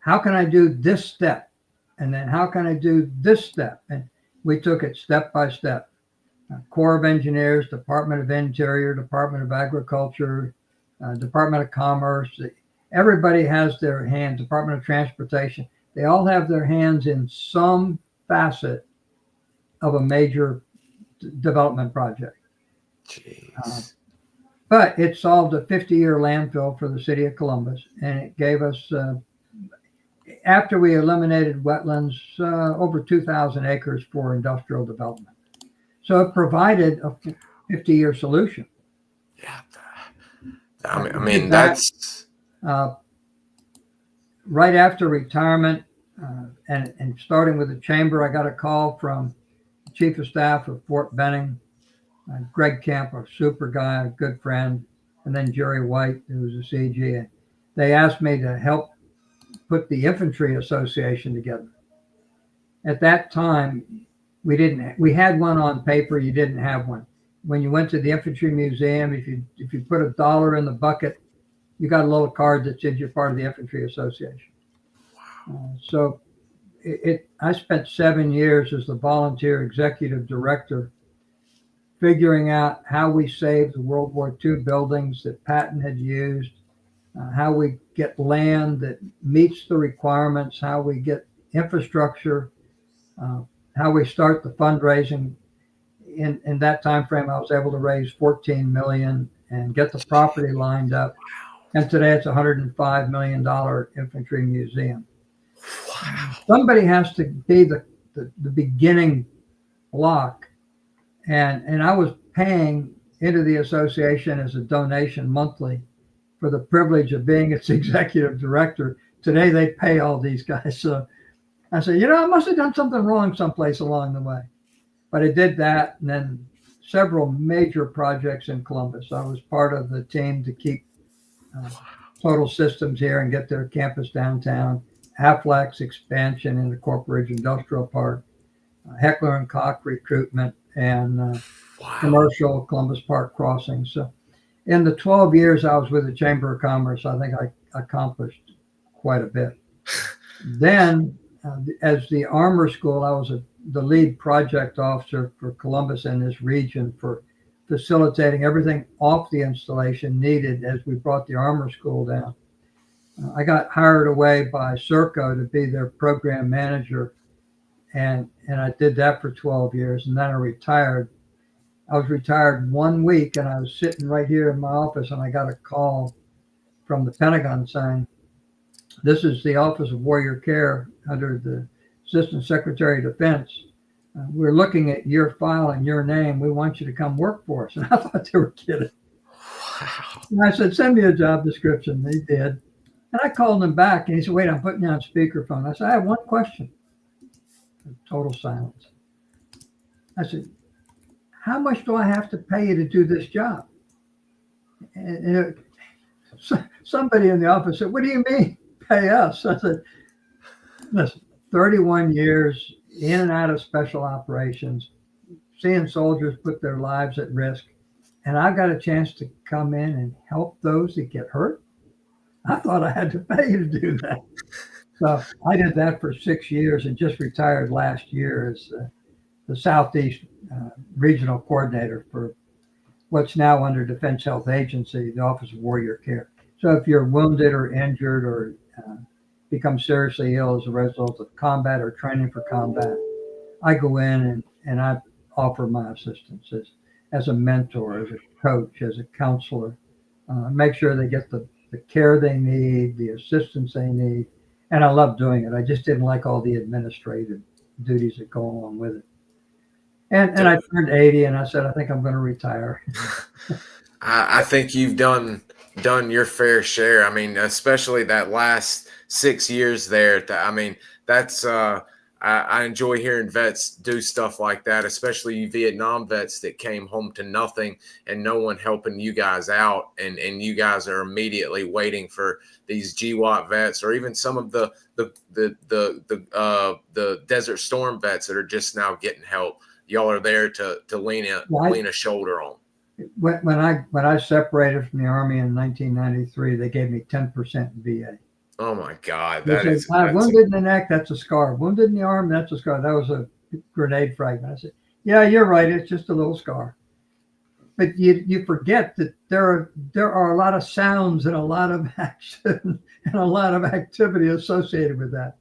B: How can I do this step? And then how can I do this step? And we took it step by step. Corps of Engineers, Department of Interior, Department of Agriculture, Department of Commerce. Everybody has their hand, Department of Transportation. They all have their hands in some facet of a major development project. But it solved a 50-year landfill for the city of Columbus, and it gave us, after we eliminated wetlands, over 2,000 acres for industrial development. So it provided a 50-year solution.
A: Yeah, I mean that's
B: right after retirement, and starting with the chamber, I got a call from the Chief of Staff of Fort Benning, Greg Kemp, a super guy, a good friend, and then Jerry White, who was a CG. They asked me to help put the Infantry Association together. At that time, we had one on paper, you didn't have one. When you went to the Infantry Museum, if you put $1 in the bucket, you got a little card that said you're part of the Infantry Association. So I spent 7 years as the volunteer executive director, figuring out how we saved the World War II buildings that Patton had used, how we get land that meets the requirements, how we get infrastructure, how we start the fundraising. In that time frame, I was able to raise $14 million and get the property lined up. And today it's a $105 million infantry museum. Wow. Somebody has to be the beginning block. And I was paying into the association as a donation monthly for the privilege of being its executive director. Today they pay all these guys. So I said, I must have done something wrong someplace along the way. But I did that, and then several major projects in Columbus. I was part of the team to keep Total Systems here and get their campus downtown, Aflax expansion in the Corporate Industrial Park, Heckler and Koch recruitment, and commercial Columbus Park crossing. So in the 12 years I was with the Chamber of Commerce, I think I accomplished quite a bit. Then as the Armor School, I was the lead project officer for Columbus and this region for facilitating everything off the installation needed as we brought the armor school down. I got hired away by Serco to be their program manager, and I did that for 12 years, and then I retired. I was retired 1 week, and I was sitting right here in my office, and I got a call from the Pentagon saying, "This is the Office of Warrior Care under the Assistant Secretary of Defense. We're looking at your file and your name. We want you to come work for us." And I thought they were kidding. Wow. And I said, "Send me a job description." They did. And I called him back, and he said, "Wait, I'm putting you on speakerphone." I said, "I have one question." Total silence. I said, "How much do I have to pay you to do this job?" And somebody in the office said, "What do you mean, pay us?" I said, "Listen, 31 years in and out of special operations, seeing soldiers put their lives at risk, and I've got a chance to come in and help those that get hurt. I thought I had to pay you to do that." So I did that for 6 years and just retired last year as the Southeast Regional Coordinator for what's now under Defense Health Agency, the Office of Warrior Care. So if you're wounded or injured or become seriously ill as a result of combat or training for combat, I go in and I offer my assistance as a mentor, as a coach, as a counselor, make sure they get the care they need, the assistance they need. And I love doing it. I just didn't like all the administrative duties that go along with it. And I turned 80 and I said, I think I'm going to retire.
A: I think you've done your fair share. I mean, especially that last 6 years there. I mean, that's I enjoy hearing vets do stuff like that, especially Vietnam vets that came home to nothing and no one helping you guys out, and you guys are immediately waiting for these GWAT vets or even some of the Desert Storm vets that are just now getting help. Y'all are there to lean a shoulder on.
B: When I separated from the Army in 1993, they gave me 10% VA.
A: Oh my God,
B: that's wounded in the neck, that's a scar. Wounded in the arm, that's a scar. That was a grenade fragment. I said, yeah, you're right. It's just a little scar. But you forget that there are a lot of sounds and a lot of action and a lot of activity associated with that.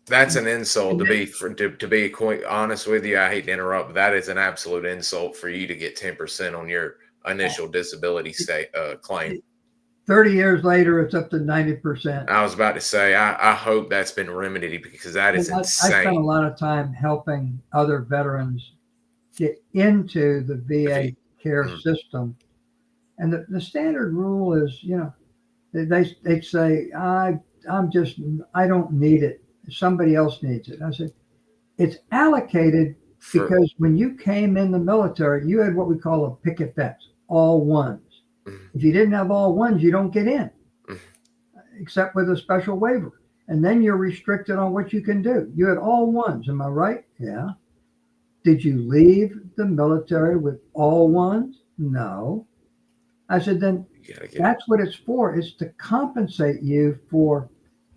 A: That's an insult to be quite honest with you. I hate to interrupt, but that is an absolute insult for you to get 10% on your initial disability claim.
B: 30 years later, it's up to 90%.
A: I was about to say, I hope that's been remedied because that is insane.
B: I spent a lot of time helping other veterans get into the VA care system. And the standard rule is, they say, I don't need it. Somebody else needs it. I said, it's allocated because when you came in the military, you had what we call a picket fence, all ones. If you didn't have all ones, you don't get in, except with a special waiver. And then you're restricted on what you can do. You had all ones, am I right? Yeah. Did you leave the military with all ones? No. I said, then that's what it's for. It's to compensate you for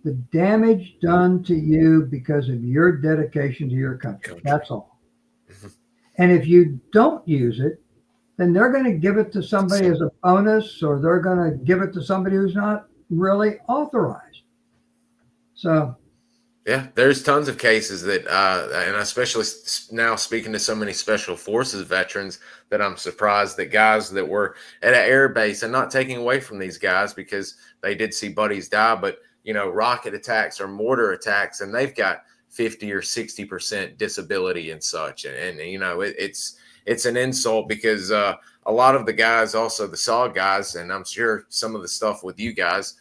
B: the damage done to you because of your dedication to your country. That's all. And if you don't use it, then they're going to give it to somebody as a bonus, or they're going to give it to somebody who's not really authorized. So,
A: yeah, there's tons of cases that, and especially now speaking to so many special forces veterans, that I'm surprised that guys that were at an air base, and not taking away from these guys because they did see buddies die, but rocket attacks or mortar attacks, and they've got 50 or 60% disability and such, and it's an insult because a lot of the guys, also the SOG guys, and I'm sure some of the stuff with you guys,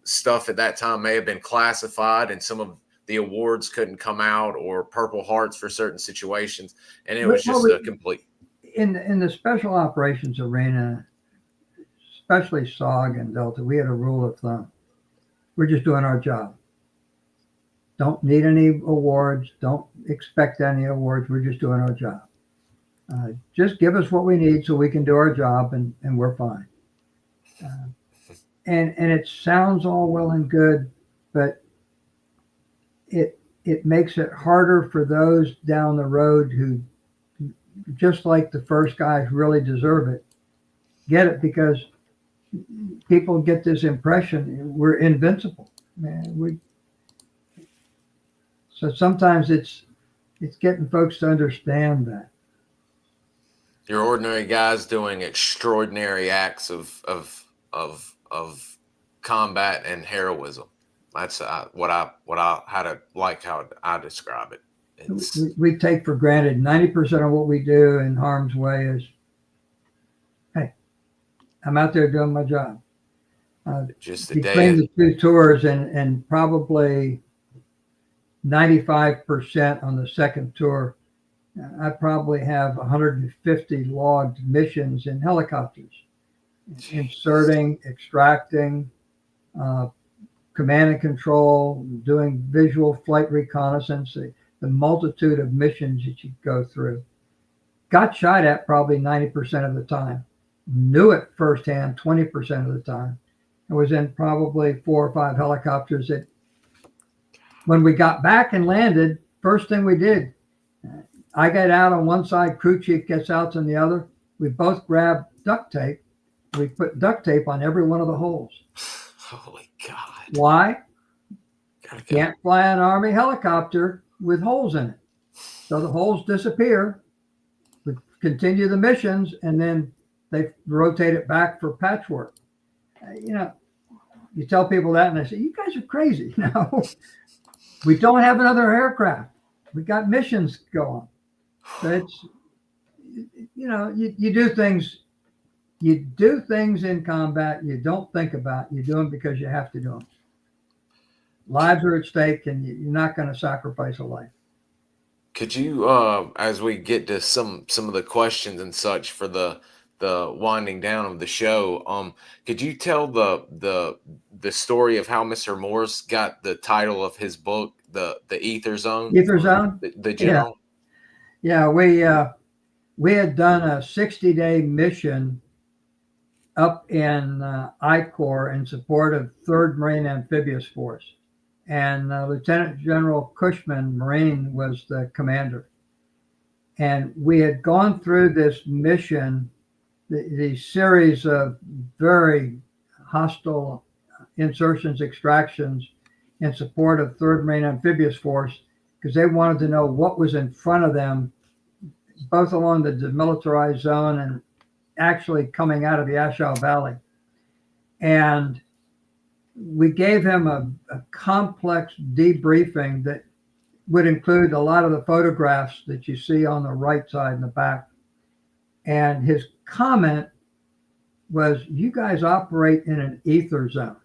A: stuff at that time may have been classified, and some of the awards couldn't come out, or Purple Hearts for certain situations, and it was just a complete.
B: In the special operations arena, especially SOG and Delta, we had a rule of thumb. We're just doing our job. Don't need any awards. Don't expect any awards. We're just doing our job. Just give us what we need so we can do our job, and we're fine. And it sounds all well and good, but it makes it harder for those down the road who just like the first guys really deserve it. Get it? Because people get this impression we're invincible, man. So sometimes it's getting folks to understand that.
A: You're ordinary guys doing extraordinary acts of combat and heroism. That's how I describe it.
B: We take for granted 90% of what we do in harm's way is, hey, I'm out there doing my job.
A: Just
B: between the two tours and probably 95% on the second tour, I probably have 150 logged missions in helicopters, inserting, extracting, command and control, doing visual flight reconnaissance, the multitude of missions that you go through. Got shot at probably 90% of the time. Knew it firsthand 20% of the time. I was in probably 4 or 5 helicopters that when we got back and landed, first thing we did, I get out on one side, crew chief gets out on the other. We both grab duct tape. We put duct tape on every one of the holes.
A: Holy God.
B: Why? Can't fly an Army helicopter with holes in it. So the holes disappear. We continue the missions, and then they rotate it back for patchwork. You tell people that, and they say, you guys are crazy. No, we don't have another aircraft. We got missions going. So it's, you do things. You do things in combat you don't think about. You do them because you have to do them. Lives are at stake, and you're not going to sacrifice a life.
A: Could you, as we get to some of the questions and such for the winding down of the show, could you tell the story of how Mr. Morris got the title of his book, the Ether Zone?
B: Ether Zone.
A: The general.
B: Yeah. We had done a 60-day mission up in I-Corps in support of 3rd Marine Amphibious Force. And Lieutenant General Cushman, Marine, was the commander. And we had gone through this mission, the series of very hostile insertions, extractions in support of 3rd Marine Amphibious Force, because they wanted to know what was in front of them, both along the demilitarized zone and actually coming out of the Ashaw Valley. And we gave him a complex debriefing that would include a lot of the photographs that you see on the right side and the back. And his comment was, you guys operate in an ether zone.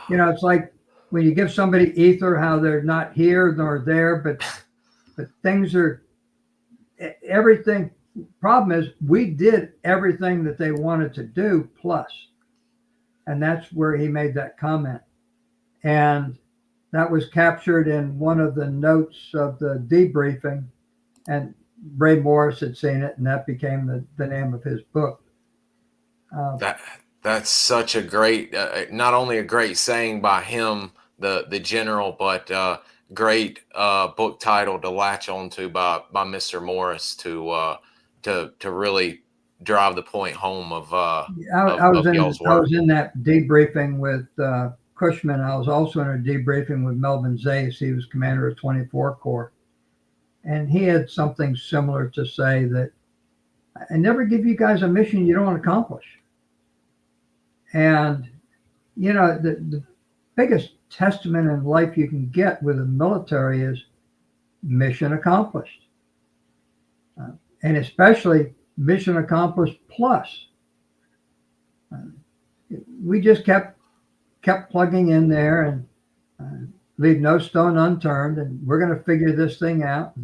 B: It's like when you give somebody ether, how they're not here nor there, but things are, everything. Problem is, we did everything that they wanted to do plus. And that's where he made that comment. And that was captured in one of the notes of the debriefing. And Ray Morris had seen it, and that became the name of his book.
A: That's such a great, not only a great saying by him, the general, but great book title to latch onto by Mr. Morris to really drive the point home of y'all's work.
B: I was in that debriefing with Cushman. I was also in a debriefing with Melvin Zayas. He was commander of 24 Corps. And he had something similar to say, that I never give you guys a mission you don't accomplish. And, the biggest testament in life you can get with the military is mission accomplished. And especially mission accomplished plus. We just kept plugging in there and leave no stone unturned, and we're going to figure this thing out.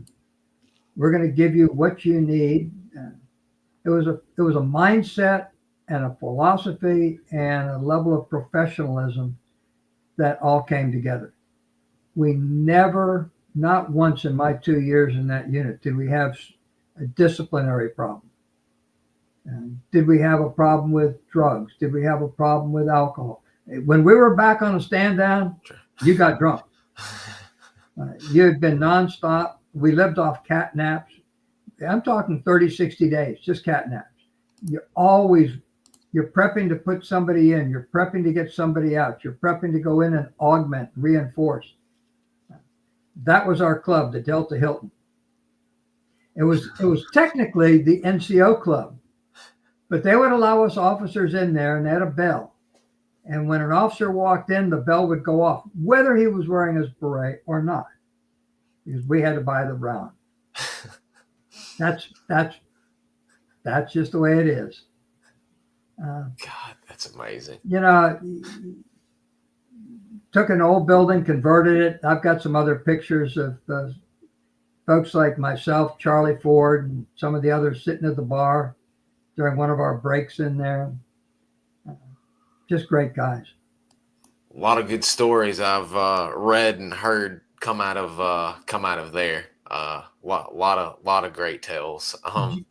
B: We're going to give you what you need. It was a mindset and a philosophy and a level of professionalism that all came together. We never, not once in my 2 years in that unit, did we have a disciplinary problem. Did we have a problem with drugs? Did we have a problem with alcohol? When we were back on a stand down, you got drunk. You had been nonstop. We lived off cat naps. I'm talking 30, 60 days, just catnaps. You're prepping to put somebody in. You're prepping to get somebody out. You're prepping to go in and augment, reinforce. That was our club, the Delta Hilton. It was technically the NCO club, but they would allow us officers in there, and they had a bell. And when an officer walked in, the bell would go off, whether he was wearing his beret or not, because we had to buy the round. That's just the way it is.
A: God, that's amazing.
B: Took an old building, converted it. I've got some other pictures of folks like myself, Charlie Ford, and some of the others sitting at the bar during one of our breaks in there. Just great guys.
A: A lot of good stories I've read and heard come out of there. Lot of great tales.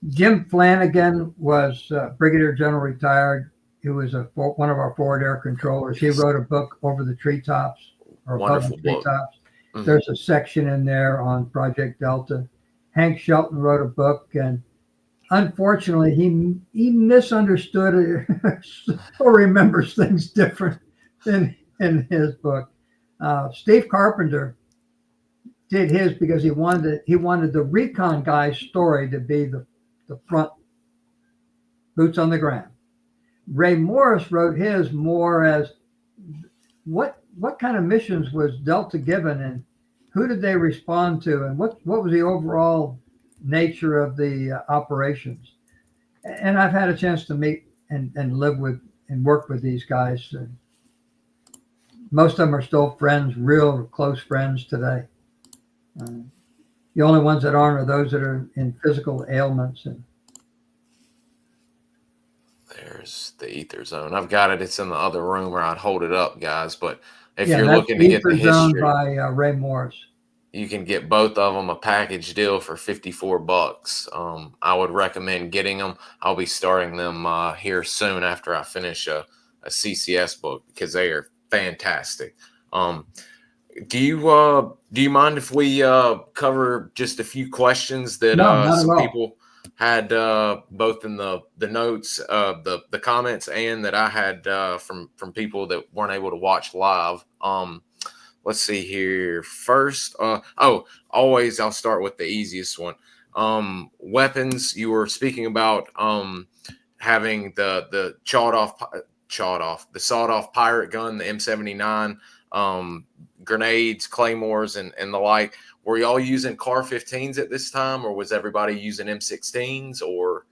B: Jim Flanagan was Brigadier General retired. He was one of our forward air controllers. He wrote a book, Over the Treetops, or Above the Treetops. Mm-hmm. There's a section in there on Project Delta. Hank Shelton wrote a book, and unfortunately, he misunderstood it or remembers things different than in his book. Steve Carpenter did his because he wanted the Recon guy's story to be the front, boots on the ground. Ray Morris wrote his more as what kind of missions was Delta given, and who did they respond to, and what was the overall nature of the operations. And I've had a chance to meet and live with and work with these guys. Most of them are still friends, real close friends today. The only ones that aren't are those that are in physical ailments. And
A: there's the ether zone. I've got it. It's in the other room, or I'd hold it up, guys. But if you're looking to get the history
B: by Ray Morris,
A: you can get both of them a package deal for $54. I would recommend getting them. I'll be starting them here soon after I finish a CCS book, because they are fantastic. Do you mind if we cover just a few questions that some people had both in the notes, the comments, and that I had from people that weren't able to watch live? Let's see here. First, always I'll start with the easiest one. Weapons. You were speaking about having the sawed-off pirate gun, the M79, grenades, claymores, and the like. Were y'all using CAR-15s at this time, or was everybody using M16s? Or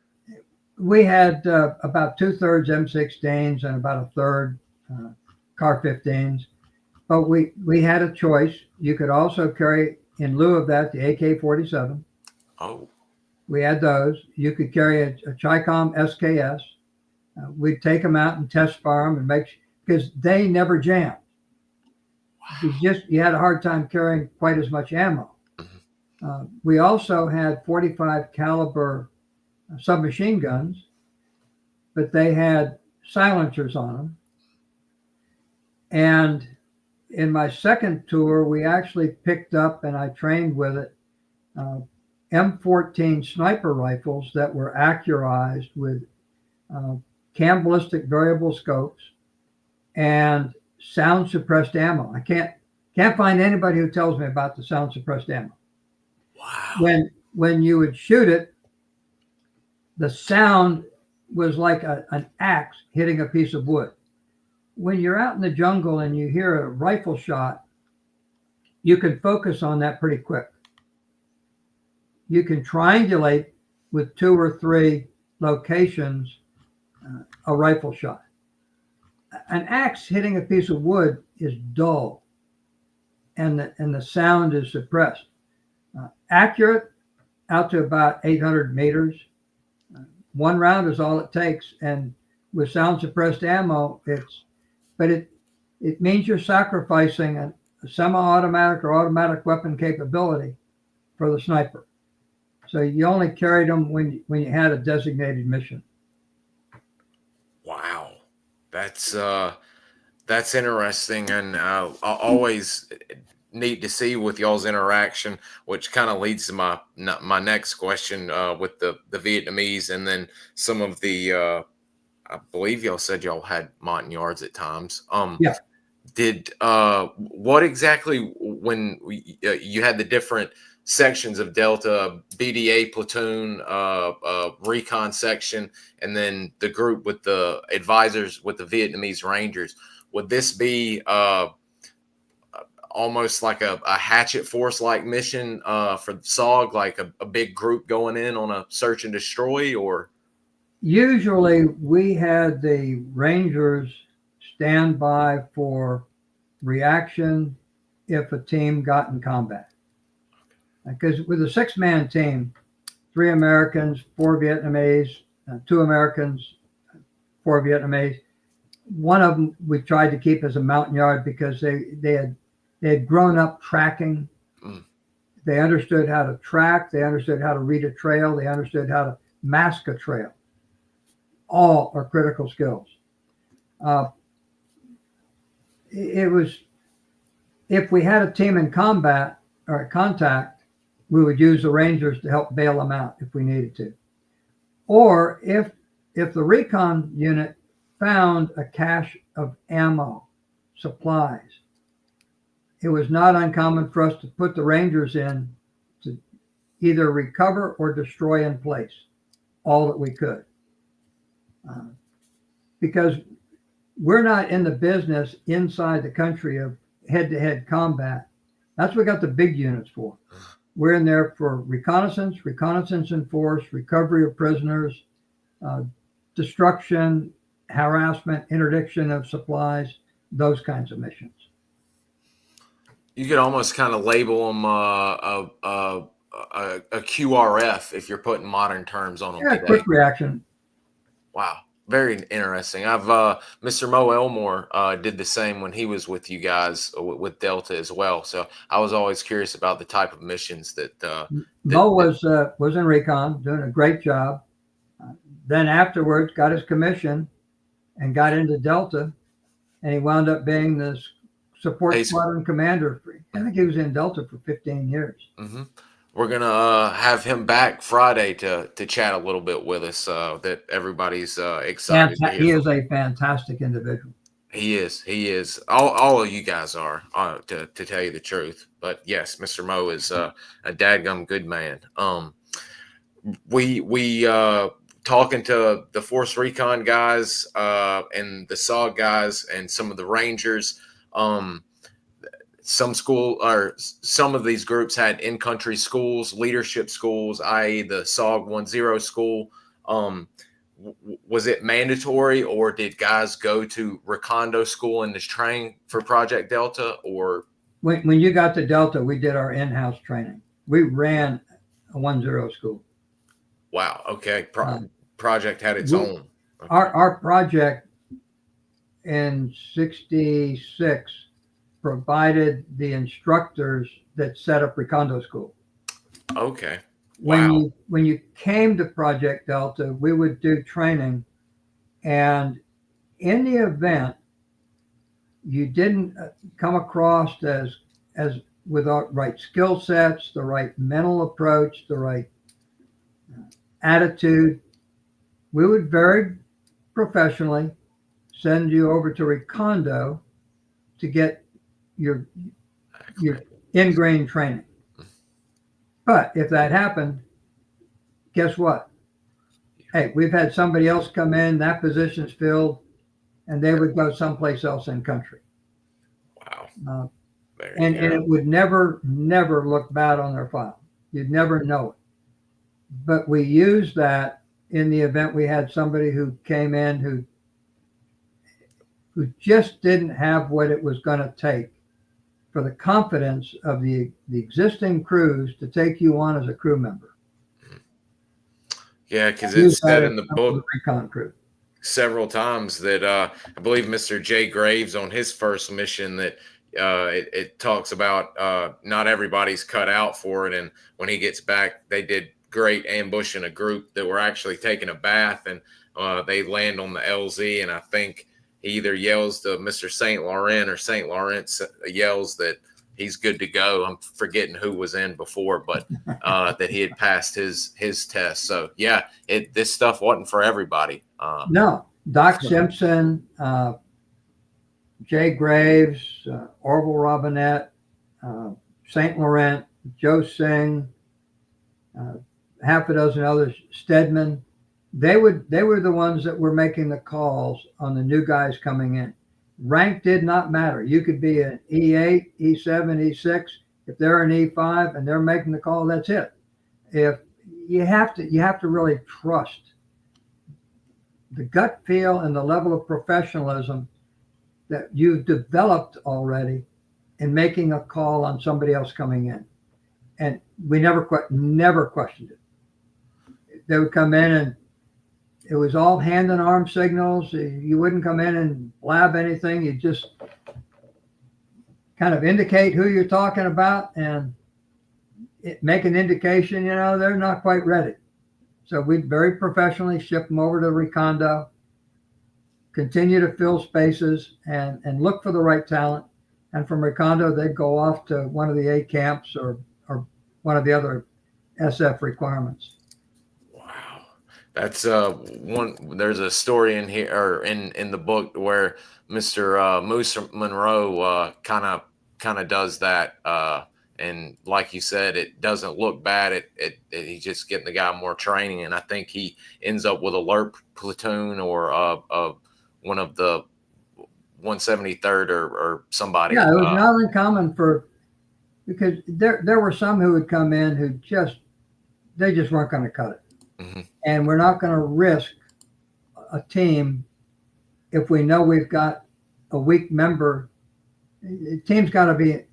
B: we had about 2/3 M16s and about 1/3 CAR-15s. But we had a choice. You could also carry, in lieu of that, the AK-47.
A: Oh.
B: We had those. You could carry a Chicom SKS. We'd take them out and test fire them and because they never jammed. Wow. You had a hard time carrying quite as much ammo. Mm-hmm. We also had 45 caliber submachine guns, but they had silencers on them. And in my second tour, we actually picked up, and I trained with it, M14 sniper rifles that were accurized with cam ballistic variable scopes and sound suppressed ammo. I can't find anybody who tells me about the sound suppressed ammo.
A: Wow.
B: When you would shoot it, the sound was like an axe hitting a piece of wood. When you're out in the jungle and you hear a rifle shot, you can focus on that pretty quick. You can triangulate with 2 or 3 locations a rifle shot. An axe hitting a piece of wood is dull, and the sound is suppressed. Accurate out to about 800 meters. One round is all it takes, and with sound suppressed ammo, it means you're sacrificing a semi-automatic or automatic weapon capability for the sniper. So you only carried them when you had a designated mission.
A: Wow, that's interesting, and I always neat to see with y'all's interaction, which kind of leads to my next question with the Vietnamese, and then some of the I believe y'all said y'all had Montagnards at times.
B: Yeah.
A: Did what exactly when you had the different sections of Delta, BDA platoon, recon section, and then the group with the advisors with the Vietnamese Rangers? Would this be almost like a hatchet force like mission for SOG, like a big group going in on a search and destroy? Or
B: usually we had the Rangers stand by for reaction if a team got in combat, because with a 6-man team, 3 Americans, 4 Vietnamese, 2 Americans, 4 Vietnamese. One of them we tried to keep as a Montagnard because they had grown up tracking. They understood how to track. They understood how to read a trail. They understood how to mask a trail. All are critical skills. It was, if we had a team in combat or contact, we would use the Rangers to help bail them out if we needed to. Or if the recon unit found a cache of ammo, supplies, it was not uncommon for us to put the Rangers in to either recover or destroy in place all that we could. Because we're not in the business inside the country of head-to-head combat. That's what we got the big units for. We're in there for reconnaissance in force, recovery of prisoners, destruction, harassment, interdiction of supplies, those kinds of missions.
A: You could almost kind of label them a QRF if you're putting modern terms on them.
B: Yeah,
A: today.
B: Quick reaction.
A: Wow, very interesting. I've Mr. Mo Elmore did the same when he was with you guys with Delta as well. So I was always curious about the type of missions that
B: Mo was in Recon, doing a great job. Then afterwards, got his commission and got into Delta, and he wound up being the support squadron commander. I think he was in Delta for 15 years.
A: Mm-hmm. We're gonna have him back Friday to chat a little bit with us. That everybody's excited.
B: He is a fantastic individual.
A: He is. All of you guys are, to tell you the truth. But yes, Mr. Mo is a dadgum good man. We talking to the Force Recon guys and the SOG guys and some of the Rangers. Some of these groups had in-country schools, leadership schools, i.e. the SOG 10 school. Was it mandatory, or did guys go to Recondo school and just train for Project Delta? Or
B: when you got to Delta, we did our in-house training. We ran a 10 school.
A: Wow. Okay. Project had its own. Okay.
B: Our project in '66 provided the instructors that set up Recondo school.
A: Okay. Wow.
B: When you came to Project Delta, we would do training, and in the event you didn't come across as with the right skill sets, the right mental approach, the right attitude, we would very professionally send you over to Recondo to get your ingrained training. But if that happened, guess what? Hey, we've had somebody else come in, that position's filled, and they would go someplace else in country.
A: Wow.
B: And it would never look bad on their file. You'd never know it. But we used that in the event we had somebody who came in who just didn't have what it was going to take for the confidence of the existing crews to take you on as a crew member.
A: Yeah, because it's said in the book,
B: the Recon crew,
A: several times that I believe Mr. Jay Graves on his first mission that it talks about not everybody's cut out for it. And when he gets back, they did great ambushing a group that were actually taking a bath, and they land on the LZ. And I think he either yells to Mr. St. Laurent or St. Laurent yells that he's good to go. I'm forgetting who was in before, but that he had passed his test. So yeah, this stuff wasn't for everybody.
B: No, Doc Simpson, Jay Graves, Orville Robinette, St. Laurent, Joe Singh, half a dozen others, Stedman. They were the ones that were making the calls on the new guys coming in. Rank did not matter. You could be an E8, E7, E6. If they're an E5 and they're making the call, that's it. If you have to really trust the gut feel and the level of professionalism that you've developed already in making a call on somebody else coming in. And we never questioned it. They would come in and it was all hand and arm signals. You wouldn't come in and blab anything. You just kind of indicate who you're talking about and make an indication, they're not quite ready. So we'd very professionally ship them over to Recondo, continue to fill spaces and look for the right talent. And from Recondo, they'd go off to one of the A camps or one of the other SF requirements.
A: Wow. That's one. There's a story in here or in the book where Mr. Moose Monroe kind of does that. And like you said, it doesn't look bad. He's just getting the guy more training, and I think he ends up with a LERP platoon or one of the 173rd or somebody.
B: Yeah, it was not uncommon because there were some who would come in who they just weren't going to cut it. Mm-hmm. And we're not going to risk a team if we know we've got a weak member. The team's got to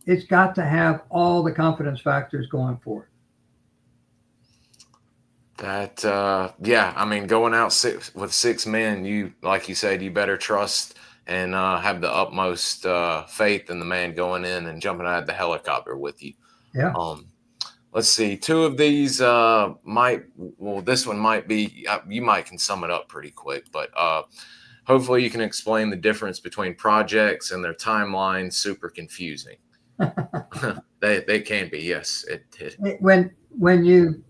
B: it's got to have all the confidence factors going for it.
A: That, yeah, I mean, going out with 6 men, like you said, you better trust and have the utmost faith in the man going in and jumping out of the helicopter with you.
B: Yeah.
A: Let's see. 2 of these this one might be, you might can sum it up pretty quick, but hopefully you can explain the difference between projects and their timelines. Super confusing. They can be, yes.
B: When you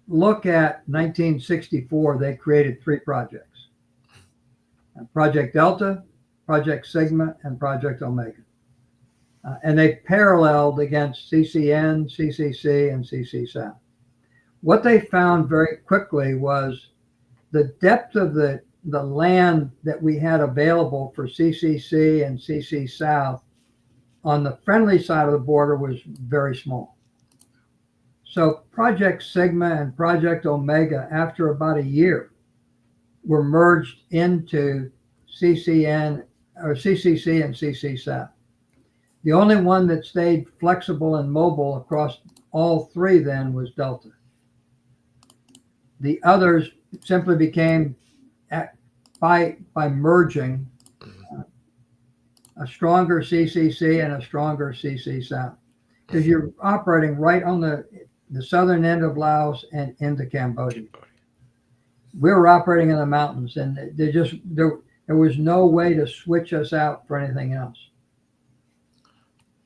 B: look at 1964, they created 3 projects: Project Delta, Project Sigma, and Project Omega. And they paralleled against CCN, CCC, and CC South. What they found very quickly was the depth of the land that we had available for CCC and CC South on the friendly side of the border was very small. So Project Sigma and Project Omega, after about a year, were merged into CCN or CCC and CC South. The only one that stayed flexible and mobile across all 3 then was Delta. The others simply became, by merging, a stronger CCC and a stronger CC South, because you're operating right on the southern end of Laos and into Cambodia. We were operating in the mountains, and there was no way to switch us out for anything else.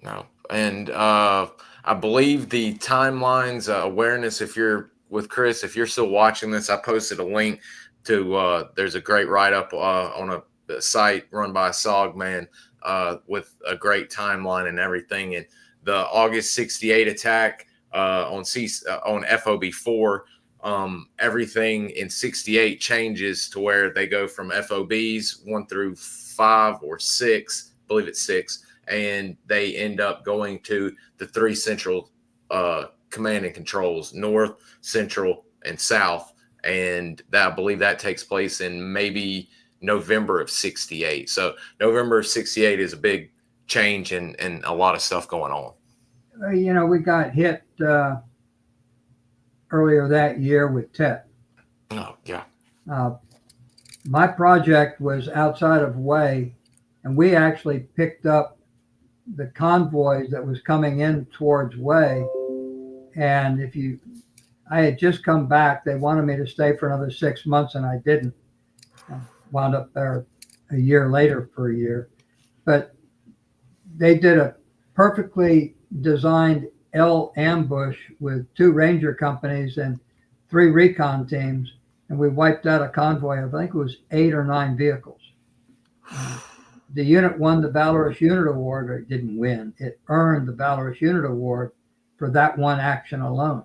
A: No. And I believe the timelines awareness, if you're with Chris, if you're still watching this, I posted a link to there's a great write-up on a site run by a SOG man with a great timeline and everything. And the August 68 attack on FOB4, everything in 68 changes to where they go from FOBs 1 through 5 or 6, I believe it's 6, and they end up going to the 3 central command and controls, north, central, and south. And I believe that takes place in maybe November of 68. So November of 68 is a big change and a lot of stuff going on.
B: We got hit earlier that year with Tet.
A: Oh, yeah.
B: My project was outside of Way, and we actually picked up the convoys that was coming in towards Way. And I had just come back. They wanted me to stay for another 6 months, and I didn't. I wound up there a year later for a year. But they did a perfectly designed L ambush with 2 Ranger companies and 3 recon teams, and we wiped out a convoy of, I think it was 8 or 9 vehicles. The unit won the Valorous Unit Award, or it didn't win. It earned the Valorous Unit Award for that one action alone.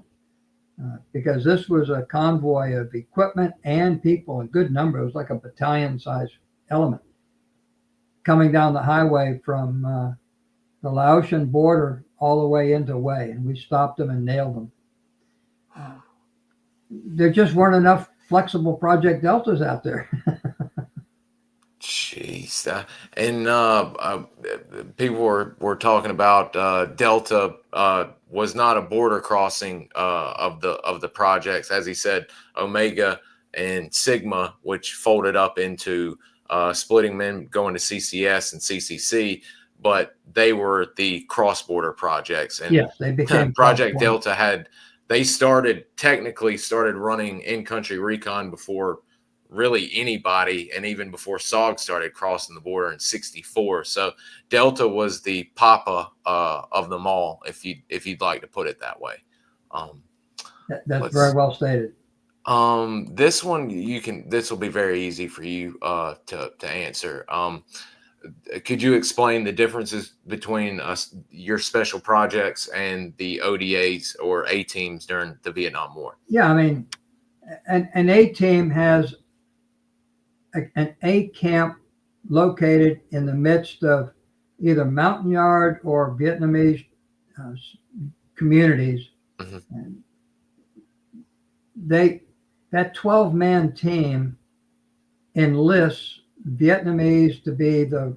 B: Because this was a convoy of equipment and people, a good number. It was like a battalion-sized element coming down the highway from the Laotian border all the way into Way, and we stopped them and nailed them. There just weren't enough flexible Project Deltas out there.
A: Jeez, people were talking about Delta was not a border crossing of the projects, as he said, Omega and Sigma, which folded up into splitting men going to CCS and CCC, but they were the cross-border projects. And
B: yes, they became
A: Project Delta technically started running in-country recon before really anybody, and even before SOG started crossing the border in '64. So Delta was the papa of them all, if you'd like to put it that way.
B: That's very well stated.
A: This one this will be very easy for you to answer. Could you explain the differences between your special projects and the ODAs or A teams during the Vietnam War?
B: Yeah, I mean, an A team has an A camp located in the midst of either mountain yard or Vietnamese communities. Mm-hmm. That 12-man team enlists Vietnamese to be the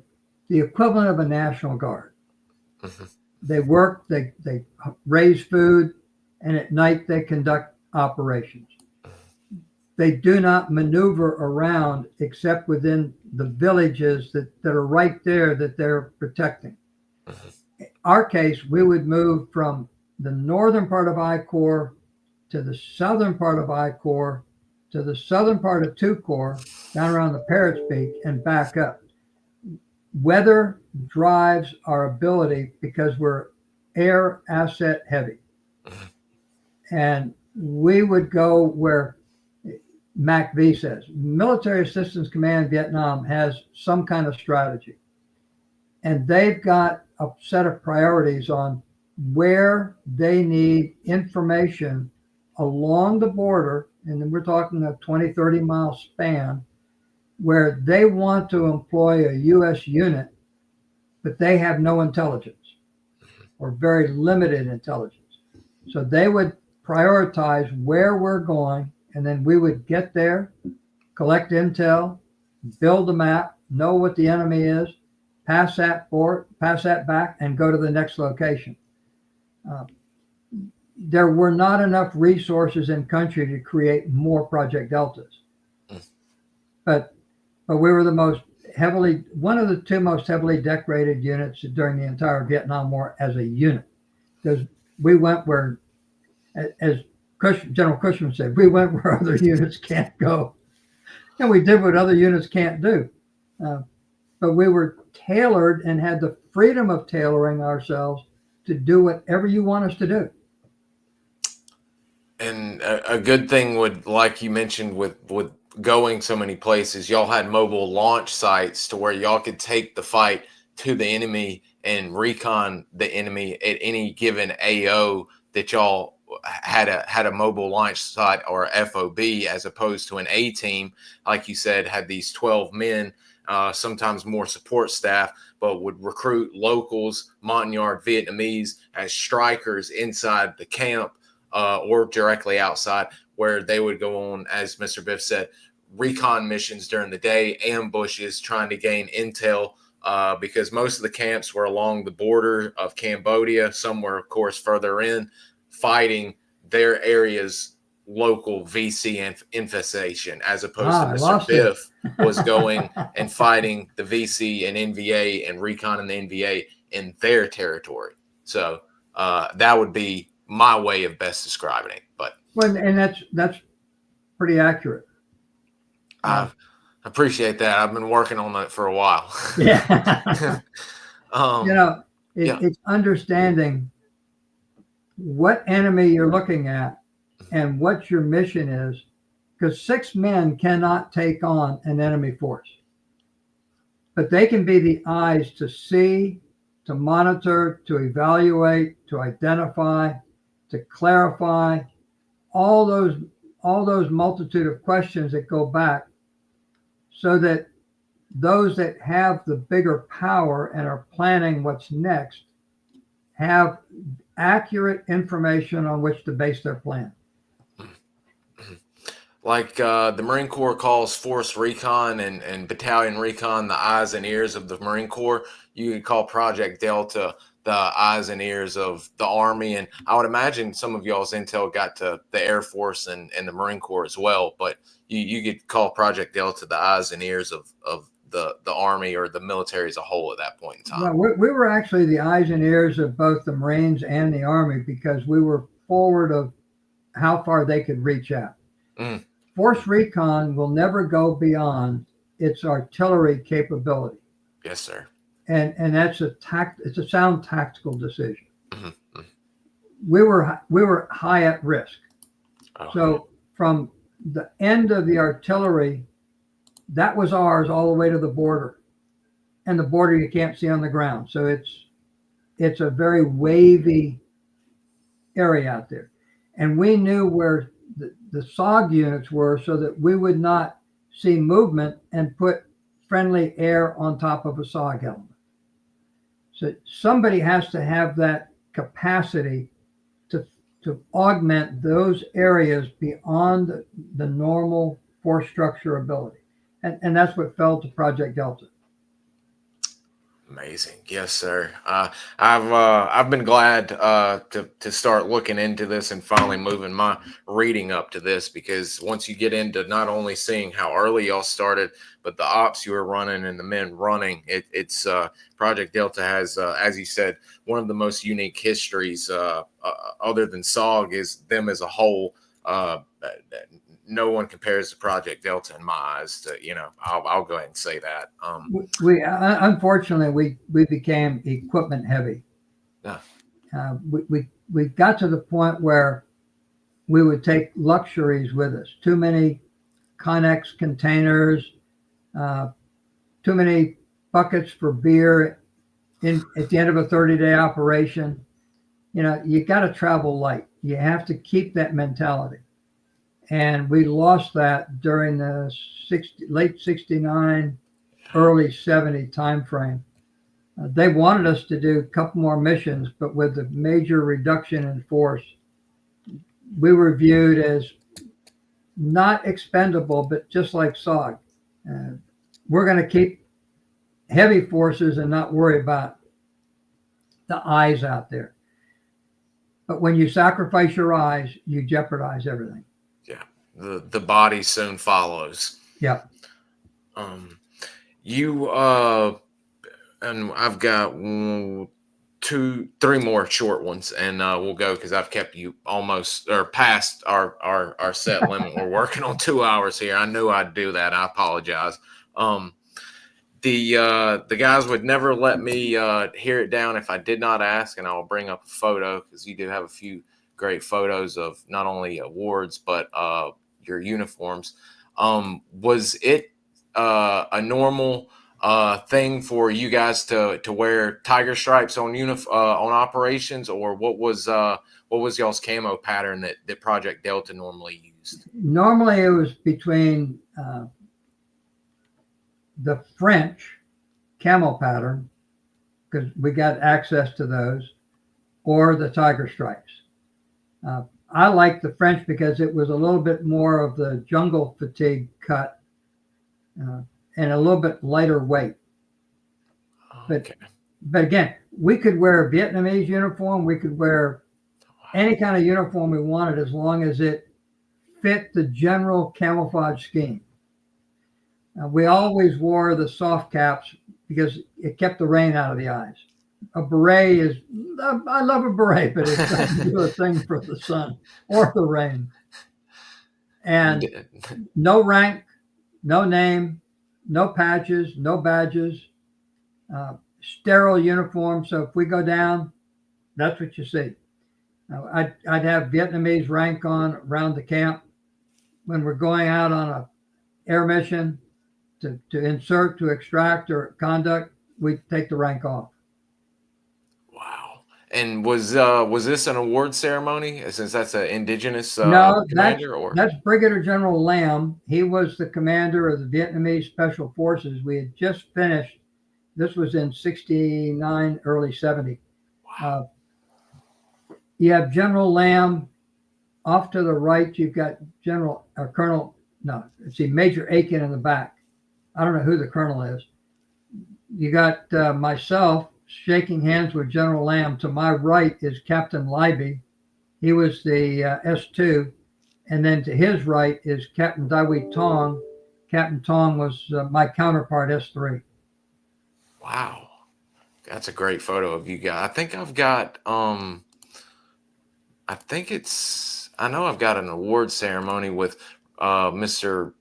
B: equivalent of a National Guard. Mm-hmm. They work, they raise food, and at night they conduct operations. They do not maneuver around except within the villages that are right there that they're protecting. Mm-hmm. In our case, we would move from the northern part of I Corps to the southern part of I Corps to the southern part of 2 Corps, down around the Parrots Peak, and back up. Weather drives our ability because we're air asset heavy. Mm-hmm. And we would go where MACV says. Military Assistance Command Vietnam has some kind of strategy. And they've got a set of priorities on where they need information along the border, and then we're talking a 20, 30-mile span, where they want to employ a U.S. unit, but they have no intelligence or very limited intelligence. So they would prioritize where we're going, and then we would get there, collect intel, build a map, know what the enemy is, pass that back, and go to the next location. There were not enough resources in country to create more Project Deltas. But we were one of the 2 most heavily decorated units during the entire Vietnam War as a unit. Because we went where, as General Cushman said, we went where other units can't go. And we did what other units can't do. But we were tailored and had the freedom of tailoring ourselves to do whatever you want us to do.
A: And a good thing would, like you mentioned, with going so many places, y'all had mobile launch sites to where y'all could take the fight to the enemy and recon the enemy at any given AO that y'all had a mobile launch site or FOB, as opposed to an A team, like you said, had these 12 men, sometimes more support staff, but would recruit locals, Montagnard Vietnamese as strikers inside the camp or directly outside, where they would go on, as Mr. Biff said, recon missions during the day, ambushes, trying to gain intel, because most of the camps were along the border of Cambodia. Some were, of course, further in, fighting their area's local VC infestation, as opposed to Mr. Biff was going and fighting the VC and NVA and recon and the NVA in their territory. So that would be my way of best describing it. But
B: and that's pretty accurate.
A: I appreciate that. I've been working on that for a while.
B: Yeah. It's understanding what enemy you're looking at and what your mission is, because 6 men cannot take on an enemy force, but they can be the eyes to see, to monitor, to evaluate, to identify, to clarify, all those multitude of questions that go back, so that those that have the bigger power and are planning what's next have accurate information on which to base their plan.
A: Like the Marine Corps calls Force Recon and Battalion Recon the eyes and ears of the Marine Corps, you could call Project Delta the eyes and ears of the Army. And I would imagine some of y'all's intel got to the Air Force and the Marine Corps as well, but you could call Project Delta the eyes and ears of the Army or the military as a whole at that point in time.
B: Well, we were actually the eyes and ears of both the Marines and the Army, because we were forward of how far they could reach out. Force Recon will never go beyond its artillery capability.
A: Yes, sir.
B: And that's it's a sound tactical decision. We were high at risk. So from the end of the artillery, that was ours all the way to the border. And the border you can't see on the ground. So it's a very wavy area out there. And we knew where the SOG units were, so that we would not see movement and put friendly air on top of a SOG element. So somebody has to have that capacity to augment those areas beyond the normal force structure ability. And that's what fell to Project Delta.
A: Amazing. Yes, sir. I've been glad to start looking into this and finally moving my reading up to this, because once you get into not only seeing how early y'all started, but the ops you were running and the men running, it's Project Delta has, as you said, one of the most unique histories other than SOG is them as a whole. No one compares to Project Delta in my eyes. To, I'll go ahead and say that.
B: We unfortunately we became equipment heavy.
A: Yeah.
B: We got to the point where we would take luxuries with us. Too many Connex containers, too many buckets for beer at the end of a 30-day operation. You got to travel light. You have to keep that mentality. And we lost that during the late 69, early 70 timeframe. They wanted us to do a couple more missions, but with the major reduction in force, we were viewed as not expendable, but just like SOG. We're going to keep heavy forces and not worry about the eyes out there. But when you sacrifice your eyes, you jeopardize everything.
A: Yeah, the body soon follows.
B: Yeah.
A: You and I've got 2, 3 more short ones, and we'll go because I've kept you almost or past our set limit. We're working on 2 hours here. I knew I'd do that. I apologize. The guys would never let me hear it down if I did not ask, and I'll bring up a photo because you do have a few great photos of not only awards but your uniforms. Was it a normal thing for you guys to wear tiger stripes on on operations, or what was y'all's camo pattern that Project Delta normally used?
B: Normally it was between the French camel pattern, because we got access to those, or the tiger stripes. I like the French because it was a little bit more of the jungle fatigue cut and a little bit lighter weight.
A: Okay.
B: But again, we could wear a Vietnamese uniform. We could wear any kind of uniform we wanted as long as it fit the general camouflage scheme. We always wore the soft caps because it kept the rain out of the eyes. A beret is, I love a beret, but it doesn't do a thing for the sun or the rain. And no rank, no name, no patches, no badges, sterile uniform. So if we go down, that's what you see. I'd have Vietnamese rank on around the camp. When we're going out on a air mission to insert, to extract, or conduct, we take the rank off.
A: Wow. And was this an award ceremony, since that's an indigenous
B: No,
A: commander? Or
B: that's Brigadier General Lam. He was the commander of the Vietnamese Special Forces. We had just finished. This was in 69, early 70.
A: wow.
B: You have General Lam. Off to the right, you've got Major Aiken in the back. I don't know who the colonel is. You got myself shaking hands with General Lam. To my right is Captain Libby. He was the S2. And then to his right is Captain Daiwi Tong. Captain Tong was my counterpart, S3.
A: Wow. That's a great photo of you guys. I think I've got, I know I've got an award ceremony with Mr.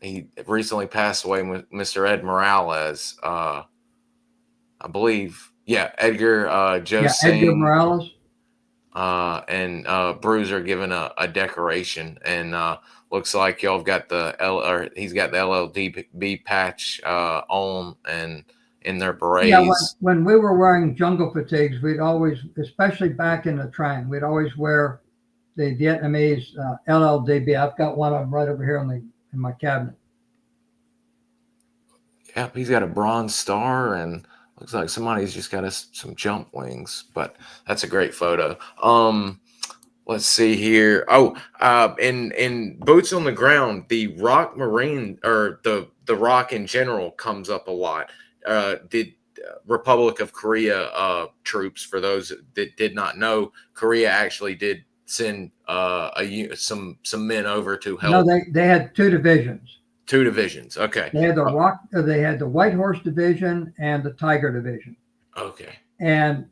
A: He recently passed away, with Mr. Ed Morales. I believe, Edgar Joe
B: Edgar Morales.
A: And Bruiser given a decoration, and looks like y'all have got he's got the LLDB patch on and in their berets.
B: Yeah, when we were wearing jungle fatigues, we'd always, especially back in the Trang, we'd always wear the Vietnamese LLDB. I've got one of them right over here in my cabinet.
A: Yeah, he's got a Bronze Star, and looks like somebody's just got some jump wings, but that's a great photo. Let's see here. In Boots on the Ground, the Rock Marine, or the Rock in general, comes up a lot. Did Republic of Korea troops, for those that did not know, Korea actually did send some men over to help.
B: No, they had two divisions.
A: Two divisions. Okay.
B: They had they had the White Horse Division and the Tiger Division.
A: Okay.
B: And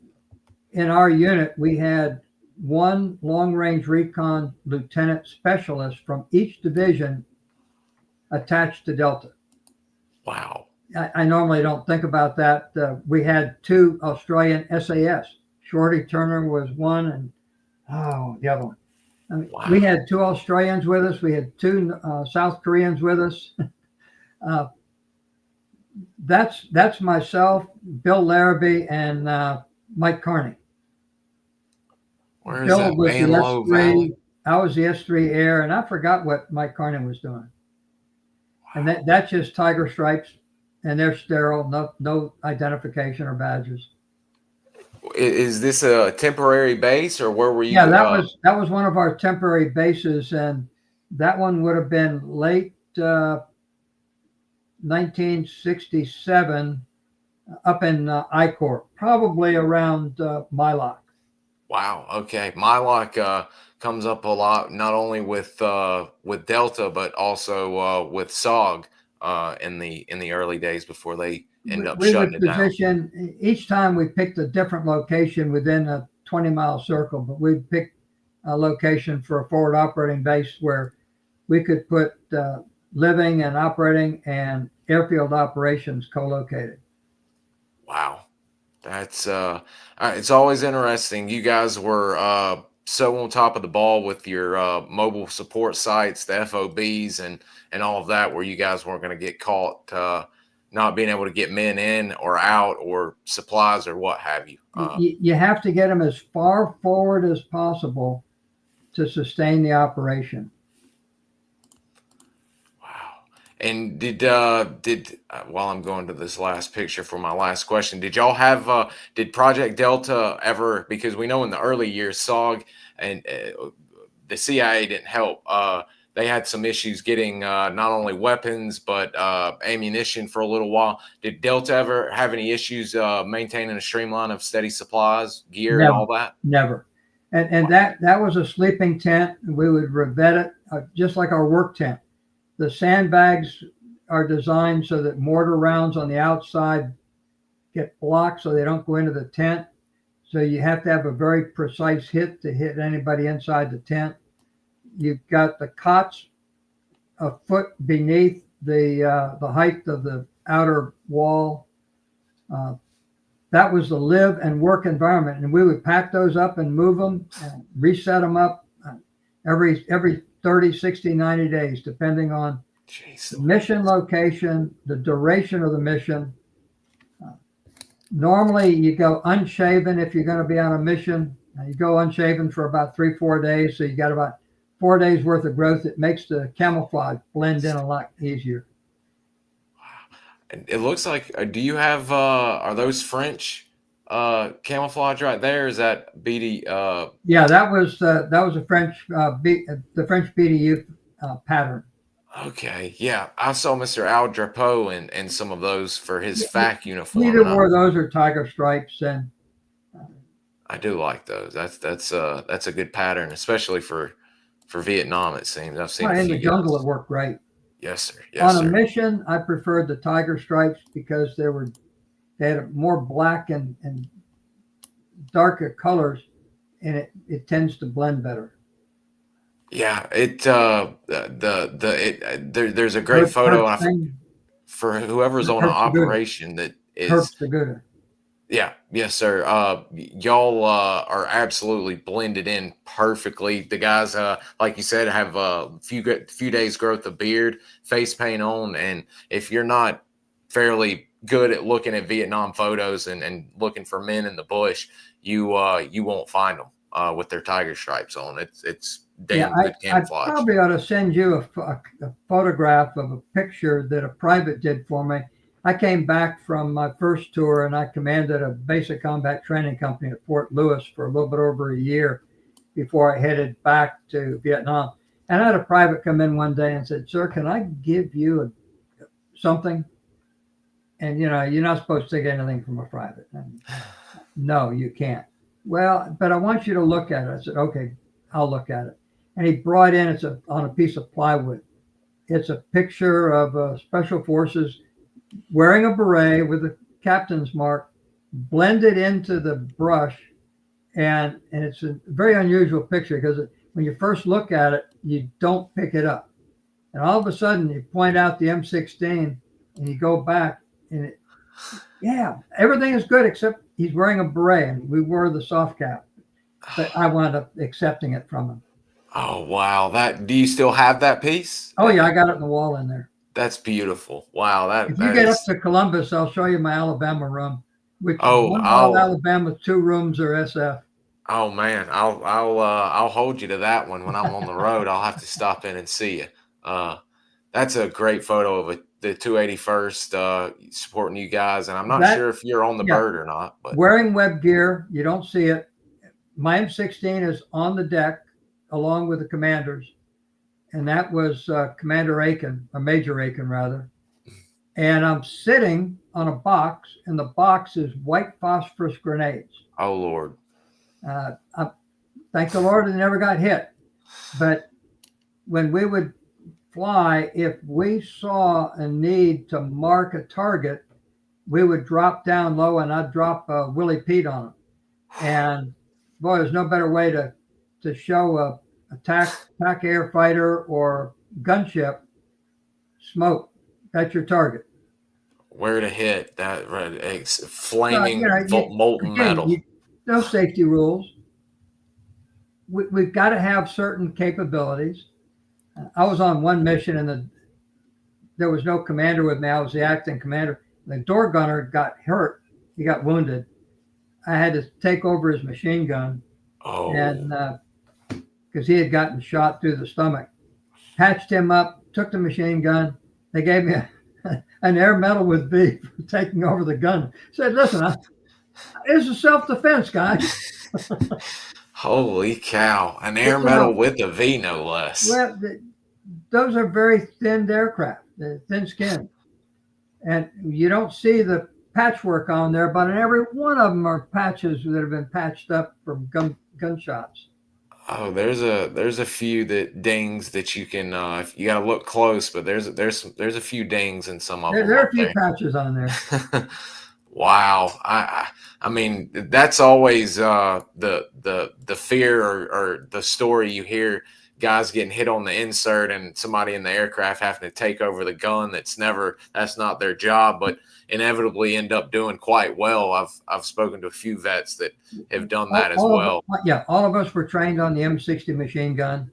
B: in our unit, we had one long-range recon lieutenant specialist from each division attached to Delta.
A: Wow.
B: I normally don't think about that. We had two Australian SAS. Shorty Turner was one, and the other one. I mean,
A: wow.
B: We had two Australians with us. We had two South Koreans with us. That's myself, Bill Larrabee, and Mike Carney.
A: Where is
B: Bill
A: that?
B: was the
A: Manlow
B: S3.
A: Valley?
B: I was the S3 Air, and I forgot what Mike Carney was doing. Wow. And that's just Tiger stripes, and they're sterile, no identification or badges.
A: Is this a temporary base, or where were you?
B: Yeah, that was one of our temporary bases, and that one would have been late 1967 up in I-Corps, probably around Mylock.
A: Wow. Okay. Mylock comes up a lot, not only with Delta, but also with SOG in the early days before they end up shutting it down.
B: Each time we picked a different location within a 20-mile circle, but we picked a location for a forward operating base where we could put living and operating and airfield operations co-located.
A: Wow. That's it's always interesting. You guys were so on top of the ball with your mobile support sites, the FOBs, and all of that, where you guys weren't going to get caught not being able to get men in or out, or supplies, or what have you.
B: You have to get them as far forward as possible to sustain the operation.
A: And did while I'm going to this last picture for my last question, did y'all have did Project Delta ever, because we know in the early years SOG and the CIA didn't help. They had some issues getting not only weapons but ammunition for a little while. Did Delta ever have any issues maintaining a streamline of steady supplies, gear, and all that?
B: Never. And wow. that was a sleeping tent. We would revet it just like our work tent. The sandbags are designed so that mortar rounds on the outside get blocked so they don't go into the tent. So you have to have a very precise hit to hit anybody inside the tent. You've got the cots a foot beneath the height of the outer wall. That was the live and work environment. And we would pack those up and move them and reset them up every 30, 60, 90 days, depending on the mission location, the duration of the mission. Normally, you go unshaven if you're going to be on a mission. You go unshaven for about 3-4 days. So you got about 4 days worth of growth. It makes the camouflage blend in a lot easier.
A: It looks like, do you have, are those French camouflage right there? Is that BD?
B: Yeah, that was a French, the French BDU pattern.
A: Okay, yeah, I saw Mr. Al Drapeau in some of those for his FAC uniform.
B: Either wore those or tiger stripes, and
A: I do like those. That's a good pattern, especially for Vietnam. It seems I've seen
B: in the jungle it worked great.
A: Yes, sir. Yes,
B: on a mission, I preferred the tiger stripes because they had more black and darker colors, and it tends to blend better. Yeah,
A: there's a great photo for whoever's on an operation that is. Yeah, yes, sir. Y'all are absolutely blended in perfectly. The guys, like you said, have a few days growth of beard, face paint on, and if you're not fairly good at looking at Vietnam photos and looking for men in the bush, you won't find them with their tiger stripes on. It's damn good camouflage.
B: I probably ought to send you a photograph of a picture that a private did for me. I came back from my first tour and I commanded a basic combat training company at Fort Lewis for a little bit over a year before I headed back to Vietnam. And I had a private come in one day and said, "Sir, can I give you something?" And, you're not supposed to take anything from a private. And, no, you can't. Well, but I want you to look at it. I said, "Okay, I'll look at it." And he brought in, it's on a piece of plywood. It's a picture of Special Forces wearing a beret with a captain's mark, blended into the brush. And it's a very unusual picture because when you first look at it, you don't pick it up. And all of a sudden you point out the M16 and you go back and everything is good except he's wearing a beret and we wore the soft cap. But I wound up accepting it from him.
A: Oh, wow. Do you still have that piece?
B: Oh, yeah. I got it in the wall in there.
A: That's beautiful. Wow.
B: If you get up to Columbus, I'll show you my Alabama room. Alabama, 2 rooms are SF.
A: Oh man, I'll hold you to that one. When I'm on the road, I'll have to stop in and see you. That's a great photo of the 281st supporting you guys, and I'm not sure if you're on the bird or not. But
B: wearing web gear, you don't see it. My M16 is on the deck along with the commanders. And that was Commander Aiken, or Major Aiken, rather. And I'm sitting on a box, and the box is white phosphorus grenades.
A: Oh, Lord.
B: Thank the Lord it never got hit. But when we would fly, if we saw a need to mark a target, we would drop down low, and I'd drop Willie Pete on them. And, boy, there's no better way to show a attack air fighter or gunship smoke. That's your target.
A: Where to hit that flaming molten metal.
B: No safety rules. We've got to have certain capabilities. I was on one mission and there was no commander with me. I was the acting commander. The door gunner got hurt. He got wounded. I had to take over his machine gun.
A: Oh.
B: And because he had gotten shot through the stomach. Patched him up, took the machine gun. They gave me an air medal with B for taking over the gun. Said, "Listen, it's a self-defense, guys."
A: Holy cow. An air medal with a V, no less.
B: Well, those are very thin aircraft, thin skin. And you don't see the patchwork on there, but in every one of them are patches that have been patched up from gunshots.
A: Oh, there's a few dings that you can you got to look close, but there's a few dings in some of them.
B: There are a few patches on there.
A: Wow, I mean that's always the fear or the story you hear guys getting hit on the insert and somebody in the aircraft having to take over the gun. That's not their job, but inevitably end up doing quite well. I've spoken to a few vets that have done that as well.
B: All of us were trained on the M60 machine gun.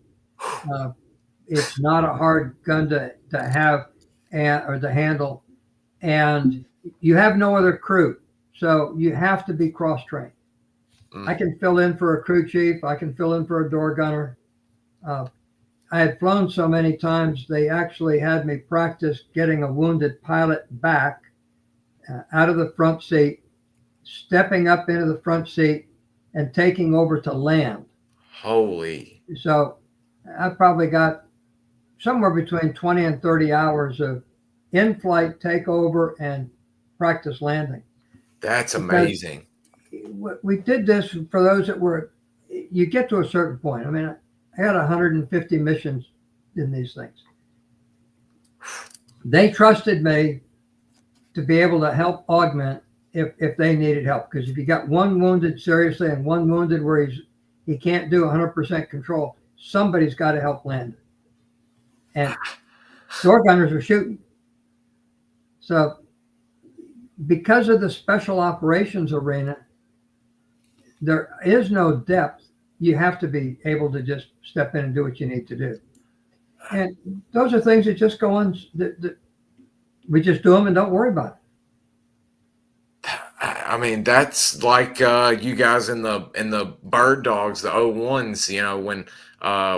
B: It's not a hard gun to have or to handle, and you have no other crew, so you have to be cross-trained. I can fill in for a crew chief. I can fill in for a door gunner. I had flown so many times, they actually had me practice getting a wounded pilot back out of the front seat, stepping up into the front seat, and taking over to land.
A: Holy.
B: So I probably got somewhere between 20 and 30 hours of in-flight takeover and practice landing.
A: That's amazing.
B: We did this for those that were, you get to a certain point. I mean, I had 150 missions in these things. They trusted me to be able to help augment if they needed help. Because if you got one wounded seriously and one wounded where he can't do 100% control, somebody's got to help land it. And door gunners are shooting. So because of the special operations arena, there is no depth. You have to be able to just step in and do what you need to do. And those are things that just go on, that we just do them and don't worry about it.
A: I mean, that's like you guys in the bird dogs, the O1s, you know, when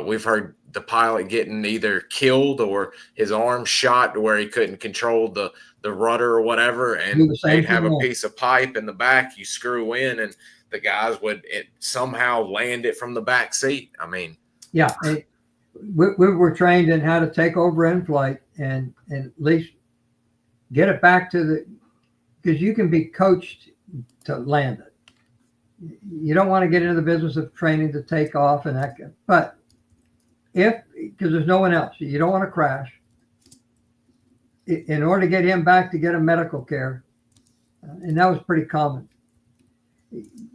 A: we've heard the pilot getting either killed or his arm shot to where he couldn't control the rudder or whatever, and they'd have a piece of pipe in the back you screw in, and the guys would somehow land it from the back seat. I mean,
B: yeah, we were trained in how to take over in flight and at least get it back to because you can be coached to land it. You don't want to get into the business of training to take off and that, but because there's no one else, you don't want to crash. In order to get him back to get a medical care, and that was pretty common.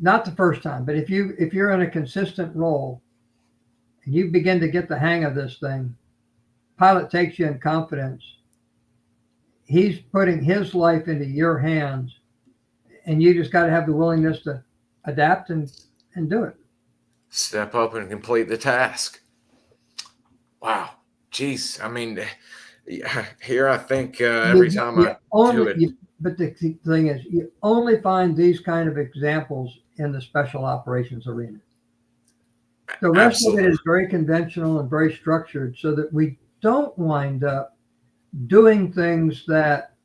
B: Not the first time, but if you're in a consistent role and you begin to get the hang of this thing, pilot takes you in confidence. He's putting his life into your hands, and you just got to have the willingness to adapt and do it.
A: Step up and complete the task. Wow. Jeez. I mean, here I think every time I do it.
B: But the thing is, you only find these kind of examples in the special operations arena. The rest of it is very conventional and very structured so that we don't wind up doing things that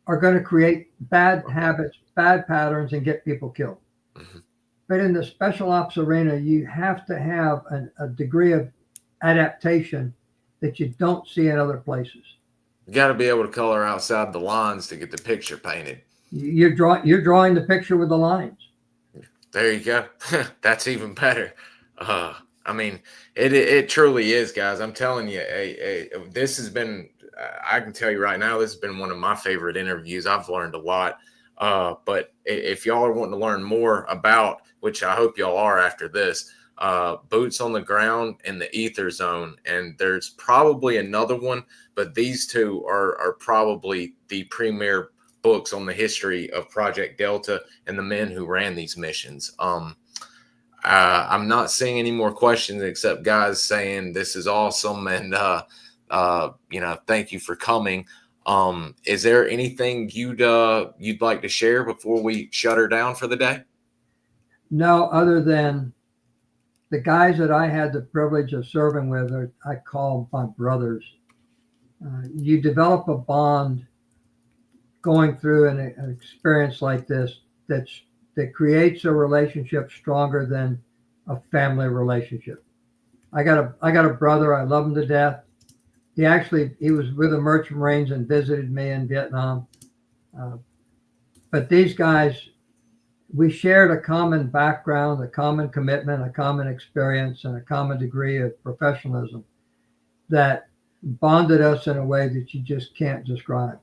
B: are going to create bad habits, bad patterns, and get people killed. Mm-hmm. But in the special ops arena, you have to have a degree of adaptation that you don't see in other places.
A: You got to be able to color outside the lines to get the picture painted.
B: You're drawing the picture with the lines.
A: There you go. That's even better. I mean, it truly is, guys. I'm telling you, this has been, I can tell you right now, this has been one of my favorite interviews. I've learned a lot. But if y'all are wanting to learn more about, which I hope y'all are after this, Boots on the Ground in the Ether Zone, and there's probably another one, but these two are probably the premier books on the history of Project Delta and the men who ran these missions. I'm not seeing any more questions except guys saying this is awesome and thank you for coming. Is there anything you'd like to share before we shut her down for the day?
B: No, other than the guys that I had the privilege of serving with, I call my brothers. You develop a bond going through an experience like this that creates a relationship stronger than a family relationship. I got a brother. I love him to death. He was with the Merchant Marines and visited me in Vietnam. But these guys, we shared a common background, a common commitment, a common experience, and a common degree of professionalism that bonded us in a way that you just can't describe.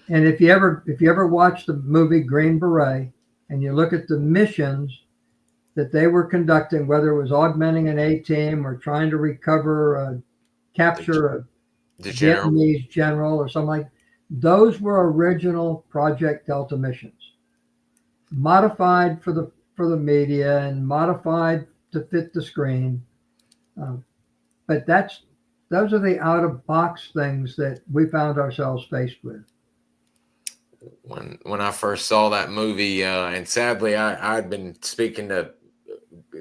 B: And if you ever watch the movie Green Beret and you look at the missions that they were conducting, whether it was augmenting an A team or trying to recover, capture a Vietnamese general or something like, those were original Project Delta missions, modified for the media and modified to fit the screen. But those are the out of box things that we found ourselves faced with.
A: When I first saw that movie, and sadly I'd been speaking to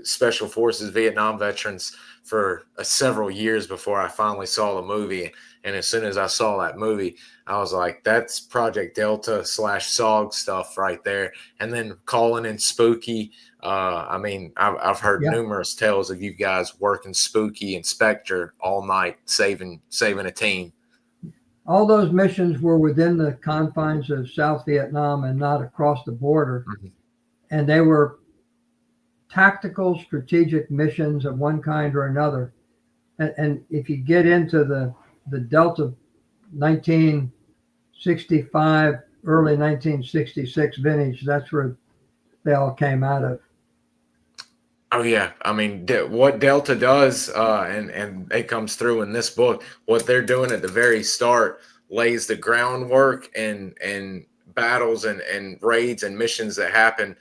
A: Special Forces Vietnam veterans for several years before I finally saw the movie. And as soon as I saw that movie, I was like, that's Project Delta / SOG stuff right there. And then calling in Spooky. I mean, I've heard numerous tales of you guys working Spooky and Spectre all night, saving a team.
B: All those missions were within the confines of South Vietnam and not across the border. Mm-hmm. And they were tactical, strategic missions of one kind or another. And if you get into the Delta 1965, early 1966 vintage, that's where they all came out of.
A: Oh yeah, I mean, what Delta does, and it comes through in this book. What they're doing at the very start lays the groundwork, and battles and raids and missions that happen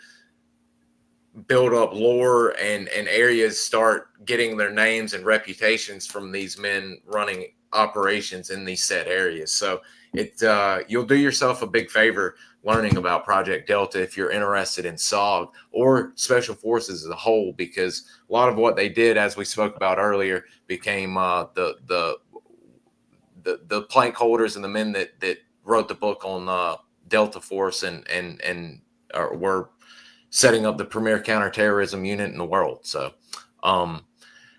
A: build up lore, and areas start getting their names and reputations from these men running operations in these set areas. So you'll do yourself a big favor learning about Project Delta if you're interested in SOG or Special Forces as a whole, because a lot of what they did, as we spoke about earlier, became the plank holders and the men that wrote the book on Delta Force and were setting up the premier counterterrorism unit in the world. So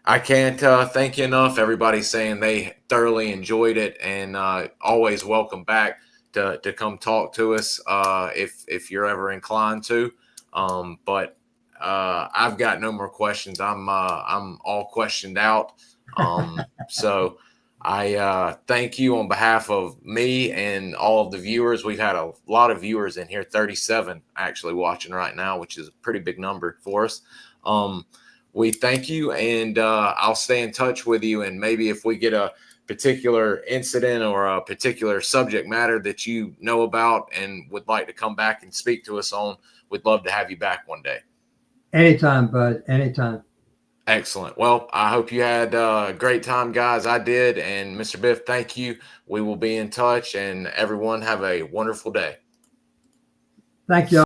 A: I can't thank you enough. Everybody's saying they thoroughly enjoyed it, and always welcome back to come talk to us if you're ever inclined to. But I've got no more questions. I'm all questioned out. So I thank you on behalf of me and all of the viewers. We've had a lot of viewers in here, 37 actually watching right now, which is a pretty big number for us. We thank you, and I'll stay in touch with you. And maybe if we get a particular incident or a particular subject matter that you know about and would like to come back and speak to us on, we'd love to have you back one day.
B: Anytime, bud. Anytime.
A: Excellent. Well, I hope you had a great time, guys. I did. And Mr. Biff, thank you. We will be in touch, and everyone have a wonderful day.
B: Thank you.